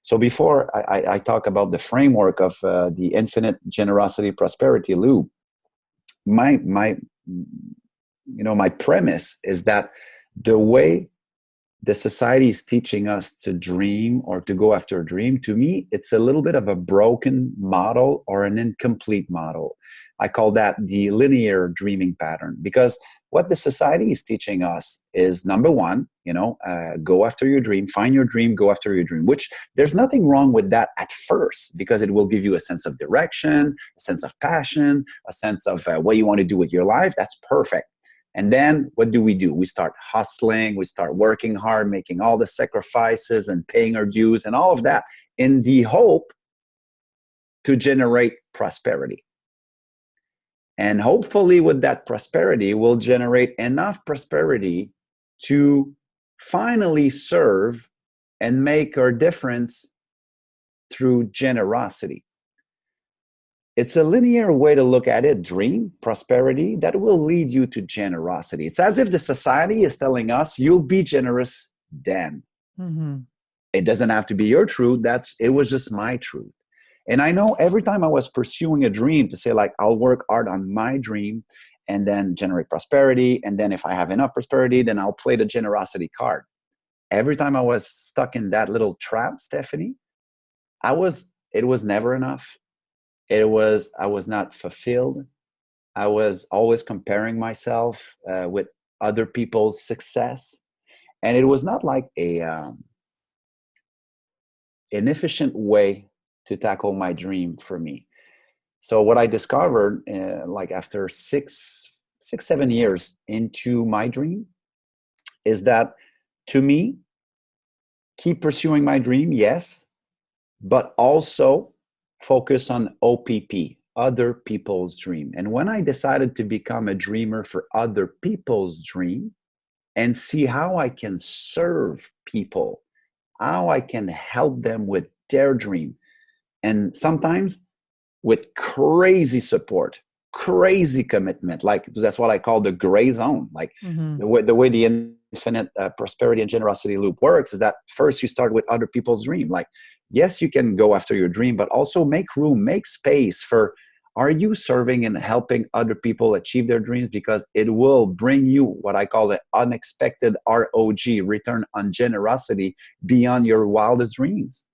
B: So before I talk about the framework of the infinite generosity prosperity loop, my my premise is that the way the society is teaching us to dream or to go after a dream, to me, it's a little bit of a broken model or an incomplete model. I call that the linear dreaming pattern, because what the society is teaching us is, number one, go after your dream, find your dream, go after your dream, which there's nothing wrong with that at first, because it will give you a sense of direction, a sense of passion, a sense of what you want to do with your life. That's perfect. And then what do? We start hustling, we start working hard, making all the sacrifices and paying our dues and all of that in the hope to generate prosperity. And hopefully, with that prosperity, we'll generate enough prosperity to finally serve and make our difference through generosity. It's a linear way to look at it. Dream, prosperity, that will lead you to generosity. It's as if the society is telling us, you'll be generous then.
A: Mm-hmm.
B: It doesn't have to be your truth. It was just my truth. And I know every time I was pursuing a dream to say, like, I'll work hard on my dream and then generate prosperity. And then if I have enough prosperity, then I'll play the generosity card. Every time I was stuck in that little trap, Stephanie, it was never enough. I was not fulfilled. I was always comparing myself with other people's success. And it was not like an efficient way to tackle my dream for me. So what I discovered, like after 7 years into my dream, is that, to me, keep pursuing my dream, yes, but also focus on OPP, other people's dream. And when I decided to become a dreamer for other people's dream and see how I can serve people, how I can help them with their dream, and sometimes with crazy support, crazy commitment. Like that's what I call the gray zone. Like
A: Mm-hmm.
B: the way the infinite prosperity and generosity loop works is that first you start with other people's dream. Like, yes, you can go after your dream, but also make room, make space for, are you serving and helping other people achieve their dreams? Because it will bring you what I call the unexpected ROG, return on generosity, beyond your wildest dreams.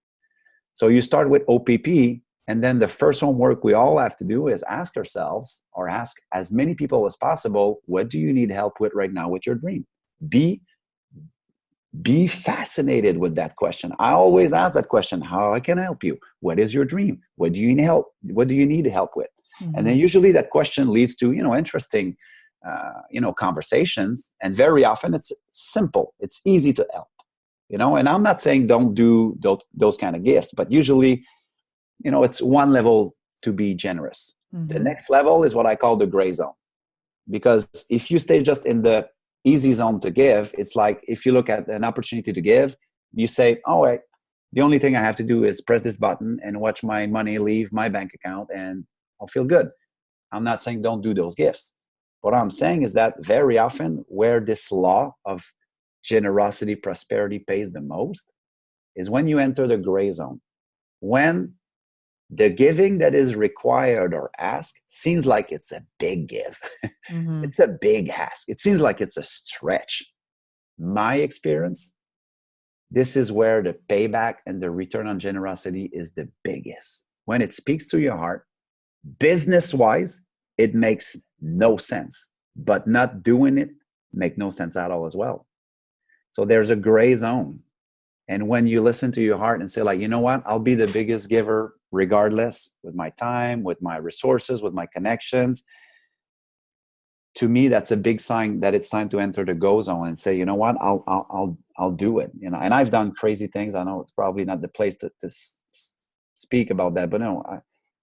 B: So you start with OPP, and then the first homework we all have to do is ask ourselves, or ask as many people as possible, what do you need help with right now with your dream? Be be fascinated with that question. I always ask that question: how I can help you? What is your dream? What do you need help? What do you need help with? And
A: Mm-hmm.
B: then usually that question leads to interesting conversations. And very often it's simple. It's easy to help. And I'm not saying don't do those kind of gifts, but usually it's one level to be generous. The
A: Mm-hmm.
B: next level is what I call the gray zone. Because if you stay just in the easy zone to give, it's like if you look at an opportunity to give, you say, oh, wait, the only thing I have to do is press this button and watch my money leave my bank account and I'll feel good. I'm not saying don't do those gifts. What I'm saying is that very often where this law of generosity, prosperity pays the most is when you enter the gray zone. When the giving that is required or asked seems like it's a big give.
A: Mm-hmm.
B: It's a big ask. It seems like it's a stretch. My experience, this is where the payback and the return on generosity is the biggest. When it speaks to your heart, business wise, it makes no sense, but not doing it make no sense at all as well. So there's a gray zone. And when you listen to your heart and say, like, you know what, I'll be the biggest giver regardless, with my time, with my resources, with my connections. To me, that's a big sign that it's time to enter the go zone and say, you know what, I'll do it. And I've done crazy things. I know it's probably not the place to speak about that, but no,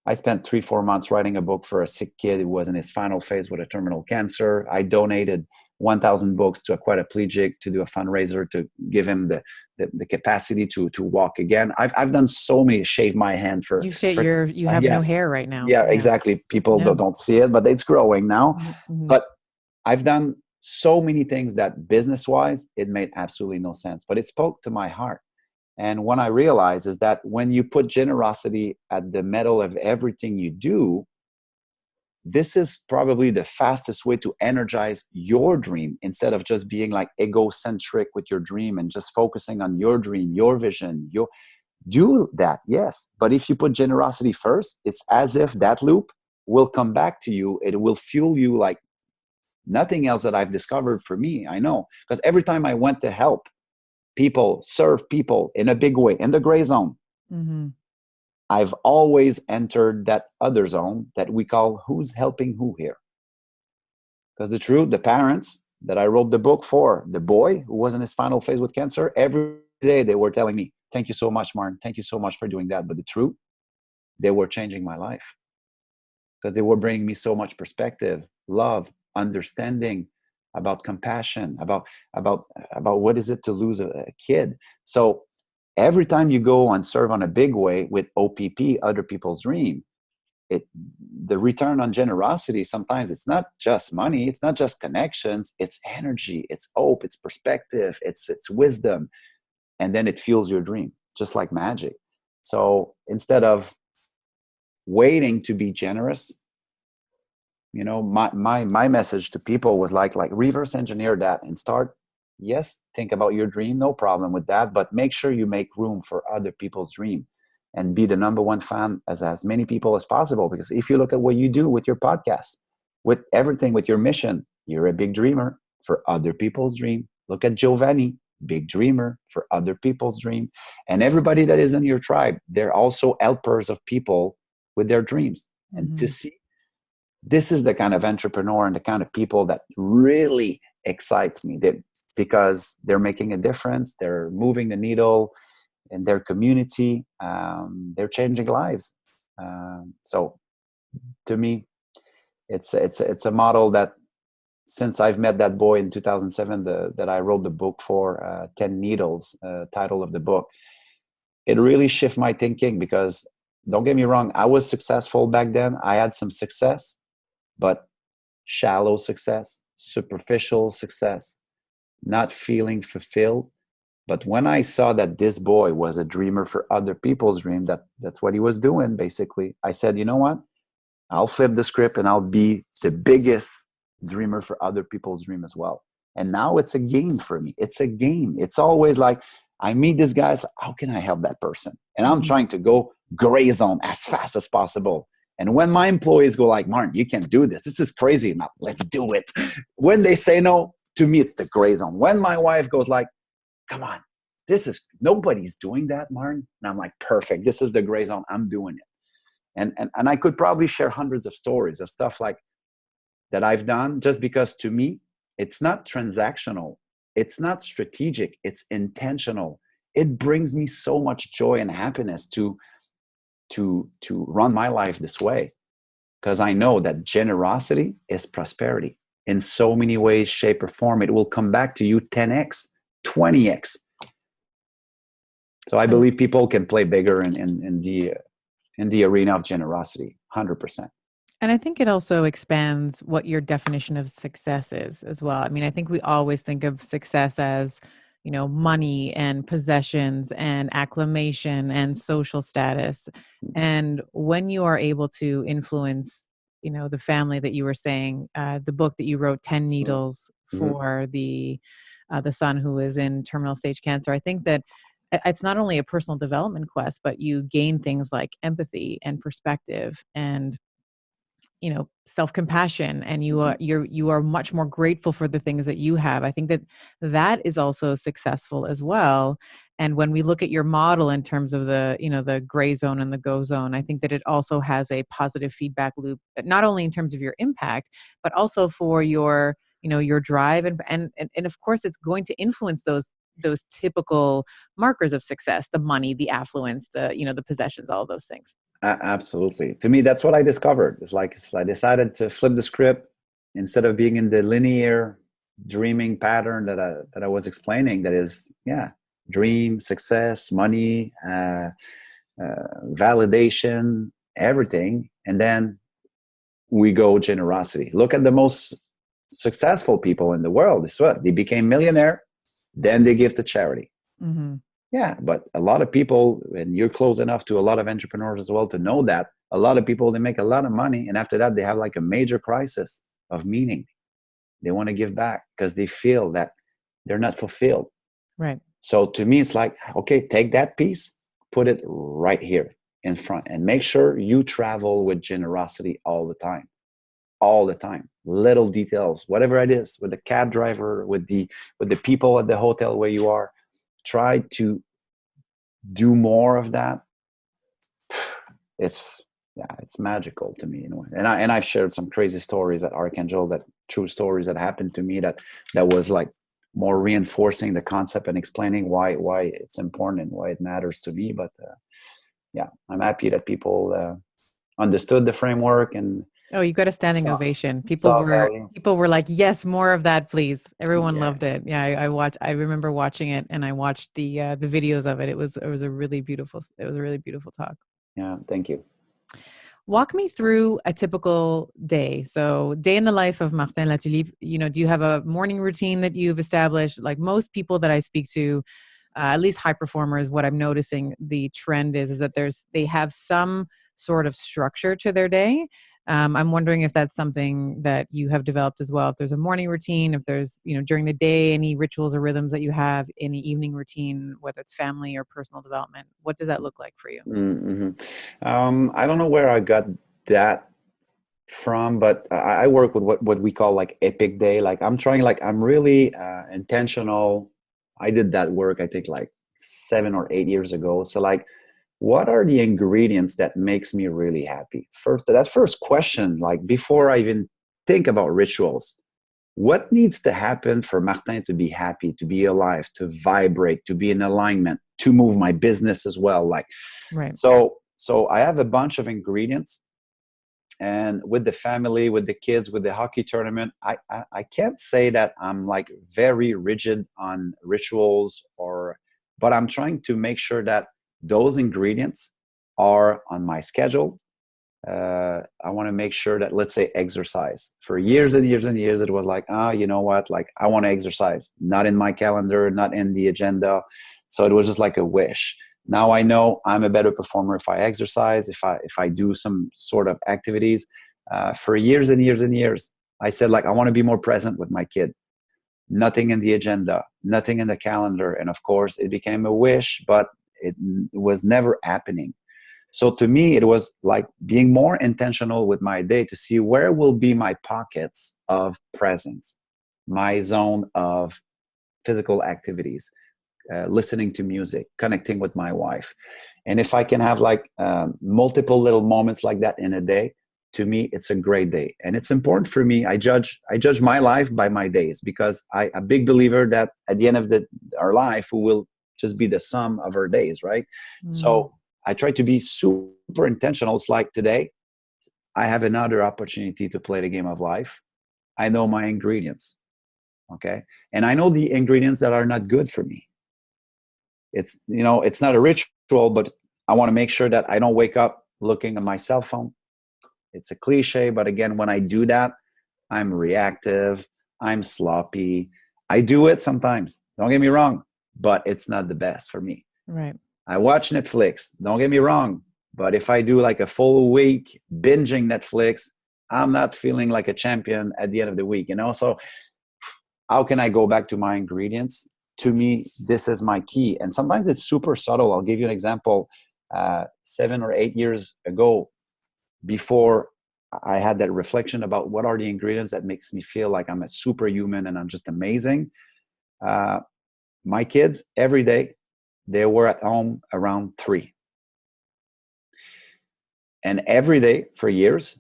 B: I spent 3-4 months writing a book for a sick kid who was in his final phase with a terminal cancer. I donated 1,000 books to a quadriplegic to do a fundraiser to give him the capacity to walk again. I've done so many, shave my hand for
A: You have
B: yeah,
A: no hair right now.
B: yeah,
A: Yeah.
B: exactly. People
A: Yeah.
B: don't see it, but it's growing now.
A: Mm-hmm.
B: But I've done so many things that business wise, it made absolutely no sense, but it spoke to my heart. And what I realized is that when you put generosity at the middle of everything you do, this is probably the fastest way to energize your dream instead of just being like egocentric with your dream and just focusing on your dream, your vision. You do that, yes. But if you put generosity first, it's as if that loop will come back to you. It will fuel you like nothing else that I've discovered for me. I know, because every time I went to help people, serve people in a big way, in the gray zone,
A: Mm-hmm.
B: I've always entered that other zone that we call who's helping who here. Because the truth, the parents that I wrote the book for, the boy who was in his final phase with cancer, every day they were telling me, thank you so much, Martin. Thank you so much for doing that. But the truth, they were changing my life because they were bringing me so much perspective, love, understanding, about compassion, about what is it to lose a kid. So every time you go and serve on a big way with OPP, other people's dream, it the return on generosity, sometimes it's not just money, it's not just connections, it's energy, it's hope, it's perspective, it's wisdom, and then it fuels your dream just like magic. So instead of waiting to be generous, my message to people was like reverse engineer that and start. Yes, think about your dream, no problem with that, but make sure you make room for other people's dream and be the number one fan as many people as possible. Because if you look at what you do with your podcast, with everything, with your mission, you're a big dreamer for other people's dream. Look at Giovanni, big dreamer for other people's dream. And everybody that is in your tribe, they're also helpers of people with their dreams. And to
A: Mm-hmm.
B: see, this is the kind of entrepreneur and the kind of people that really excites me, because they're making a difference, they're moving the needle in their community, they're changing lives. So to me, it's a model that since I've met that boy in 2007, that I wrote the book for, 10 Needles, title of the book, it really shifted my thinking because don't get me wrong, I was successful back then. I had some success, but shallow success, superficial success, not feeling fulfilled. But when I saw that this boy was a dreamer for other people's dream, that's what he was doing, basically, I said, you know what? I'll flip the script and I'll be the biggest dreamer for other people's dream as well. And now it's a game for me. It's a game. It's always like I meet this guy, so how can I help that person? And I'm
A: Mhm.
B: trying to go gray zone as fast as possible. And when my employees go like, Martin, you can't do this. This is crazy enough. Let's do it. When they say no, to me, it's the gray zone. When my wife goes like, come on, nobody's doing that, Martin. And I'm like, perfect. This is the gray zone. I'm doing it. And I could probably share hundreds of stories of stuff like that I've done, just because to me, it's not transactional. It's not strategic. It's intentional. It brings me so much joy and happiness to run my life this way, because I know that generosity is prosperity in so many ways, shape, or form. It will come back to you 10x, 20x. So I believe people can play bigger in the arena of generosity, 100%.
A: And I think it also expands what your definition of success is as well. I mean, I think we always think of success as, money and possessions and acclamation and social status. And when you are able to influence, the family that you were saying, the book that you wrote, 10 Needles
B: Mm-hmm.
A: for the son who is in terminal stage cancer, I think that it's not only a personal development quest, but you gain things like empathy and perspective and self-compassion, and you are much more grateful for the things that you have. I think that that is also successful as well. And when we look at your model in terms of the gray zone and the go zone, I think that it also has a positive feedback loop, but not only in terms of your impact, but also for your drive, and of course it's going to influence those typical markers of success: the money, the affluence, the possessions, all of those things.
B: Absolutely. To me, that's what I discovered. It's like I decided to flip the script instead of being in the linear dreaming pattern that I was explaining. That is, yeah, dream, success, money, validation, everything, and then we go generosity. Look at the most successful people in the world. It's what they became millionaire, then they give to charity.
A: Hmm.
B: Yeah, but a lot of people, and you're close enough to a lot of entrepreneurs as well to know that a lot of people, they make a lot of money, and after that they have like a major crisis of meaning. They want to give back because they feel that they're not fulfilled.
A: Right.
B: So to me, it's like, okay, take that piece, put it right here in front, and make sure you travel with generosity all the time. All the time, little details, whatever it is, with the cab driver, with the people at the hotel where you are, try to do more of that. It's, yeah, it's magical to me, and I've shared some crazy stories at Archangel, that true stories that happened to me, that was like more reinforcing the concept and explaining why it's important and why it matters to me. But yeah, I'm happy that people understood the framework and
A: Oh, you got a standing
B: saw
A: ovation. People
B: saw
A: were
B: value.
A: people were like, "Yes, more of that, please." Everyone
B: Yeah,
A: loved it. Yeah, I remember watching it, and I watched the videos of it. It was a really beautiful talk.
B: yeah, thank you.
A: Walk me through a typical day. So, day in the life of Martin Latulippe. Do you have a morning routine that you've established? Like most people that I speak to, at least high performers, what I'm noticing the trend is that they have some sort of structure to their day. I'm wondering if that's something that you have developed as well. If there's a morning routine, if there's during the day any rituals or rhythms that you have, any evening routine, whether it's family or personal development. What does that look like for you?
B: Mm-hmm. I don't know where I got that from, but I work with what we call like epic day. Like I'm trying, like I'm really intentional. I did that work, I think like 7 or 8 years ago. So like, what are the ingredients that makes me really happy? That first question, like before I even think about rituals, what needs to happen for Martin to be happy, to be alive, to vibrate, to be in alignment, to move my business as well? Like,
A: Right.
B: so I have a bunch of ingredients, and with the family, with the kids, with the hockey tournament, I can't say that I'm like very rigid on rituals, or, but I'm trying to make sure that those ingredients are on my schedule. I want to make sure that, let's say, exercise. For years and years and years, it was like, you know what? Like, I want to exercise. Not in my calendar, not in the agenda. So it was just like a wish. Now I know I'm a better performer if I exercise, if I do some sort of activities. For years and years and years, I said, like, I want to be more present with my kid. Nothing in the agenda, nothing in the calendar. And of course, it became a wish, but it was never happening. So to me, it was like being more intentional with my day to see where will be my pockets of presence, my zone of physical activities, listening to music, connecting with my wife. And if I can have like multiple little moments like that in a day, to me, it's a great day. And it's important for me. I judge my life by my days, because I'm a big believer that at the end of our life, we will just be the sum of our days, right?
A: Mm.
B: So I try to be super intentional. It's like today, I have another opportunity to play the game of life. I know my ingredients, okay? And I know the ingredients that are not good for me. It's, it's not a ritual, but I want to make sure that I don't wake up looking at my cell phone. It's a cliche, but again, when I do that, I'm reactive, I'm sloppy. I do it sometimes, don't get me wrong, but it's not the best for me.
A: Right.
B: I watch Netflix, don't get me wrong, but if I do like a full week binging Netflix, I'm not feeling like a champion at the end of the week, So how can I go back to my ingredients? To me, this is my key. And sometimes it's super subtle. I'll give you an example. 7 or 8 years ago, before I had that reflection about what are the ingredients that makes me feel like I'm a superhuman and I'm just amazing. My kids, every day, they were at home around 3. And every day for years,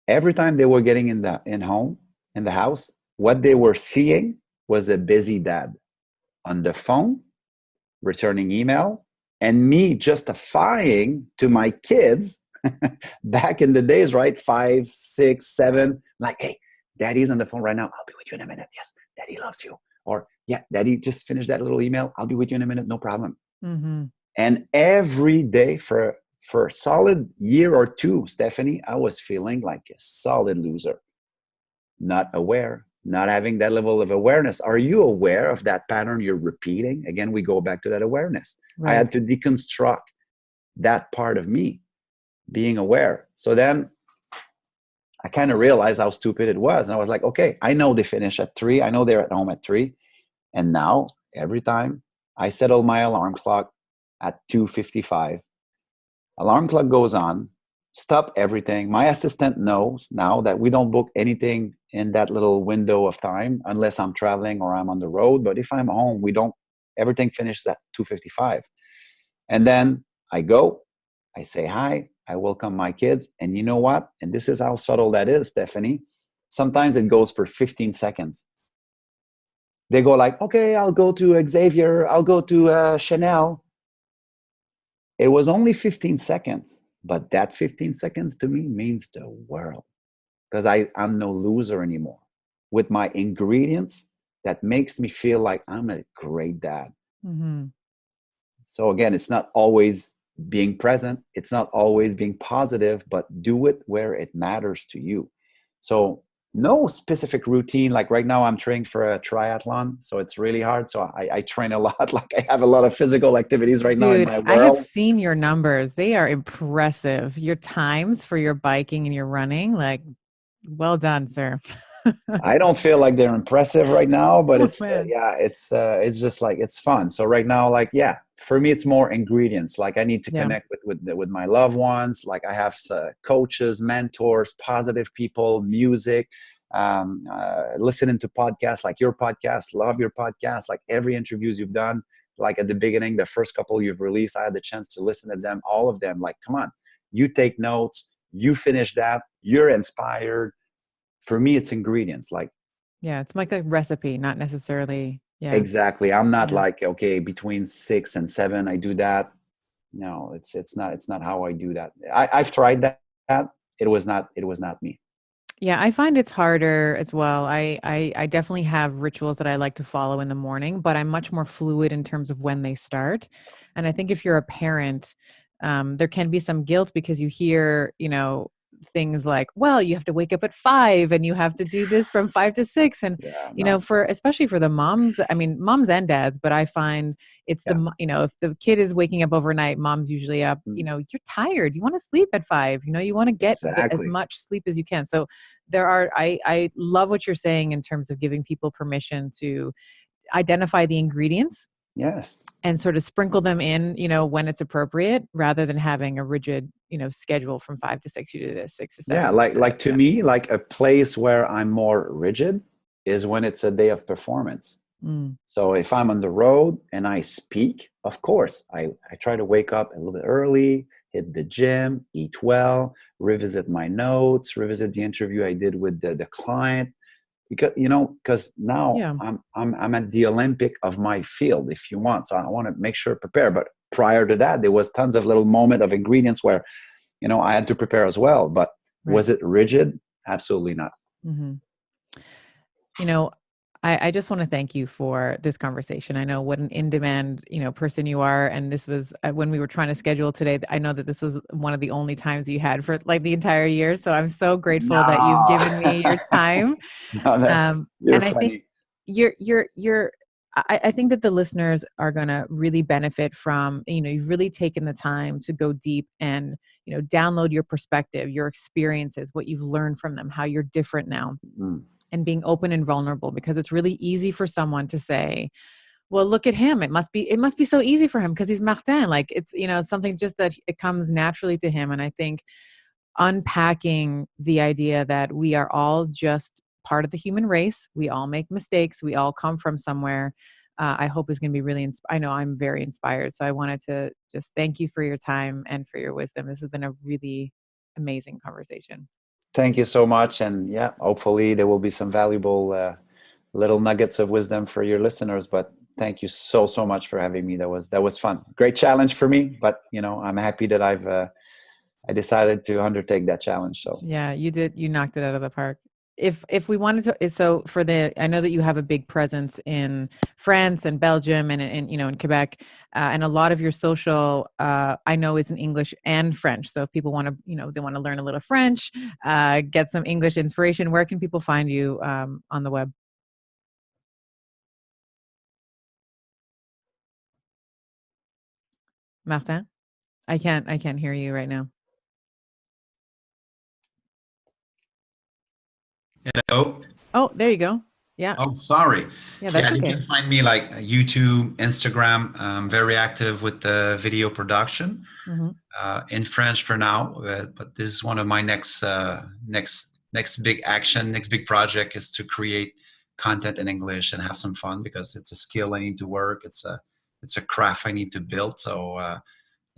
B: every time they were getting in the house, what they were seeing was a busy dad on the phone, returning email, and me justifying to my kids back in the days, right? 5, 6, 7, like, hey, daddy's on the phone right now. I'll be with you in a minute. Yes, daddy loves you. Or, yeah, daddy just finished that little email. I'll be with you in a minute. No problem.
A: Mm-hmm.
B: And every day for a solid year or two, Stephanie, I was feeling like a solid loser, not aware, not having that level of awareness. Are you aware of that pattern you're repeating? Again, we go back to that awareness.
A: Right.
B: I had to deconstruct that part of me, being aware. So then I kind of realized how stupid it was. And I was like, okay, I know they finish at 3. I know they're at home at 3. And now every time I settle my alarm clock at 2:55, alarm clock goes on, stop everything. My assistant knows now that we don't book anything in that little window of time unless I'm traveling or I'm on the road. But if I'm home, we don't, everything finishes at 2:55. And then I go, I say hi, I welcome my kids. And you know what? And this is how subtle that is, Stephanie. Sometimes it goes for 15 seconds. They go like, okay, I'll go to Xavier, I'll go to Chanel. It was only 15 seconds, but that 15 seconds to me means the world, because I'm no loser anymore with my ingredients that makes me feel like I'm a great dad.
A: Mm-hmm.
B: So again, it's not always being present. It's not always being positive, but do it where it matters to you. So no specific routine. Like right now I'm training for a triathlon, so it's really hard. So I train a lot. Like I have a lot of physical activities right now in
A: Dude,
B: my
A: I have
B: world.
A: seen your numbers. They are impressive. Your times for your biking and your running, like, well done, sir.
B: I don't feel like they're impressive right now, but
A: Oh
B: it's
A: man.
B: yeah, it's just like it's fun. So right now, like yeah, for me, it's more ingredients. Like I need to
A: Yeah.
B: connect with my loved ones. Like I have coaches, mentors, positive people, music, listening to podcasts like your podcast. Love your podcast. Like every interviews you've done. Like at the beginning, the first couple you've released, I had the chance to listen to them, all of them. Like come on, you take notes, you finish that, you're inspired. For me, it's ingredients. Like
A: Yeah. It's like a recipe, not necessarily. Yeah.
B: exactly. I'm not
A: Yeah.
B: like, okay, between 6 and 7, I do that. No, it's not how I do that. I've tried that it was not me.
A: Yeah, I find it's harder as well. I definitely have rituals that I like to follow in the morning, but I'm much more fluid in terms of when they start. And I think if you're a parent, there can be some guilt because you hear, things like, well, you have to wake up at 5 and you have to do this from 5 to 6. And,
B: Yeah, no,
A: for especially for the moms, I mean, moms and dads, but I find it's
B: yeah,
A: if the kid is waking up overnight, mom's usually up,
B: mm,
A: you're tired. You want to sleep at 5, you want to get as
B: exactly.
A: much sleep as you can. So I love what you're saying in terms of giving people permission to identify the ingredients
B: Yes.
A: and sort of sprinkle them in, when it's appropriate, rather than having a rigid, schedule from 5 to 6, you do this, 6 to 7,
B: Yeah,
A: you do that.
B: like to
A: Yeah.
B: me, like a place where I'm more rigid is when it's a day of performance.
A: Mm,
B: So if I'm on the road and I speak, of course, I try to wake up a little bit early, hit the gym, eat well, revisit my notes, revisit the interview I did with the client. Because now
A: yeah.
B: I'm at the Olympic of my field, if you want. So I want to make sure prepare. But prior to that, there was tons of little moment of ingredients where, I had to prepare as well. But
A: Right.
B: was it rigid? Absolutely not.
A: Hmm. You know, I just want to thank you for this conversation. I know what an in-demand, person you are, and this was when we were trying to schedule today. I know that this was one of the only times you had for like the entire year. So I'm so grateful that you've
B: No,
A: given me your time.
B: no, you're
A: And I think
B: funny.
A: you're. I think that the listeners are going to really benefit from, you've really taken the time to go deep and, download your perspective, your experiences, what you've learned from them, how you're different now,
B: Mm,
A: and being open and vulnerable, because it's really easy for someone to say, well, look at him, it must be so easy for him because he's Martin, like it's, something just that it comes naturally to him. And I think unpacking the idea that we are all just part of the human race, we all make mistakes, we all come from somewhere, I hope is going to be really I know I'm very inspired. So I wanted to just thank you for your time and for your wisdom. This has been a really amazing conversation.
B: thank you so much. And yeah, hopefully there will be some valuable little nuggets of wisdom for your listeners. But thank you so much for having me. That was fun. Great challenge for me. But I'm happy that I decided to undertake that challenge. So
A: Yeah, you did. You knocked it out of the park. If we wanted to, so I know that you have a big presence in France and Belgium and in Quebec, and a lot of your social, I know, is in English and French. So if people want to, they want to learn a little French, get some English inspiration, where can people find you on the web? Martin, I can't hear you right now.
C: Hello.
A: Oh, there you go. Yeah,
C: Oh, sorry.
A: yeah, that's
C: Yeah, you can
A: okay.
C: find me like YouTube, Instagram. I'm very active with the video production
A: Hmm.
C: in French for now. But this is one of my next big action, next big project is to create content in English and have some fun because it's a skill I need to work. It's a craft I need to build. So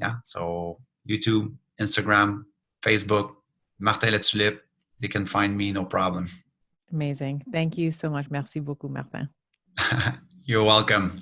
C: yeah, so YouTube, Instagram, Facebook, Martin Latulippe. They can find me, no problem.
A: Amazing. Thank you so much. Merci beaucoup, Martin.
C: You're welcome.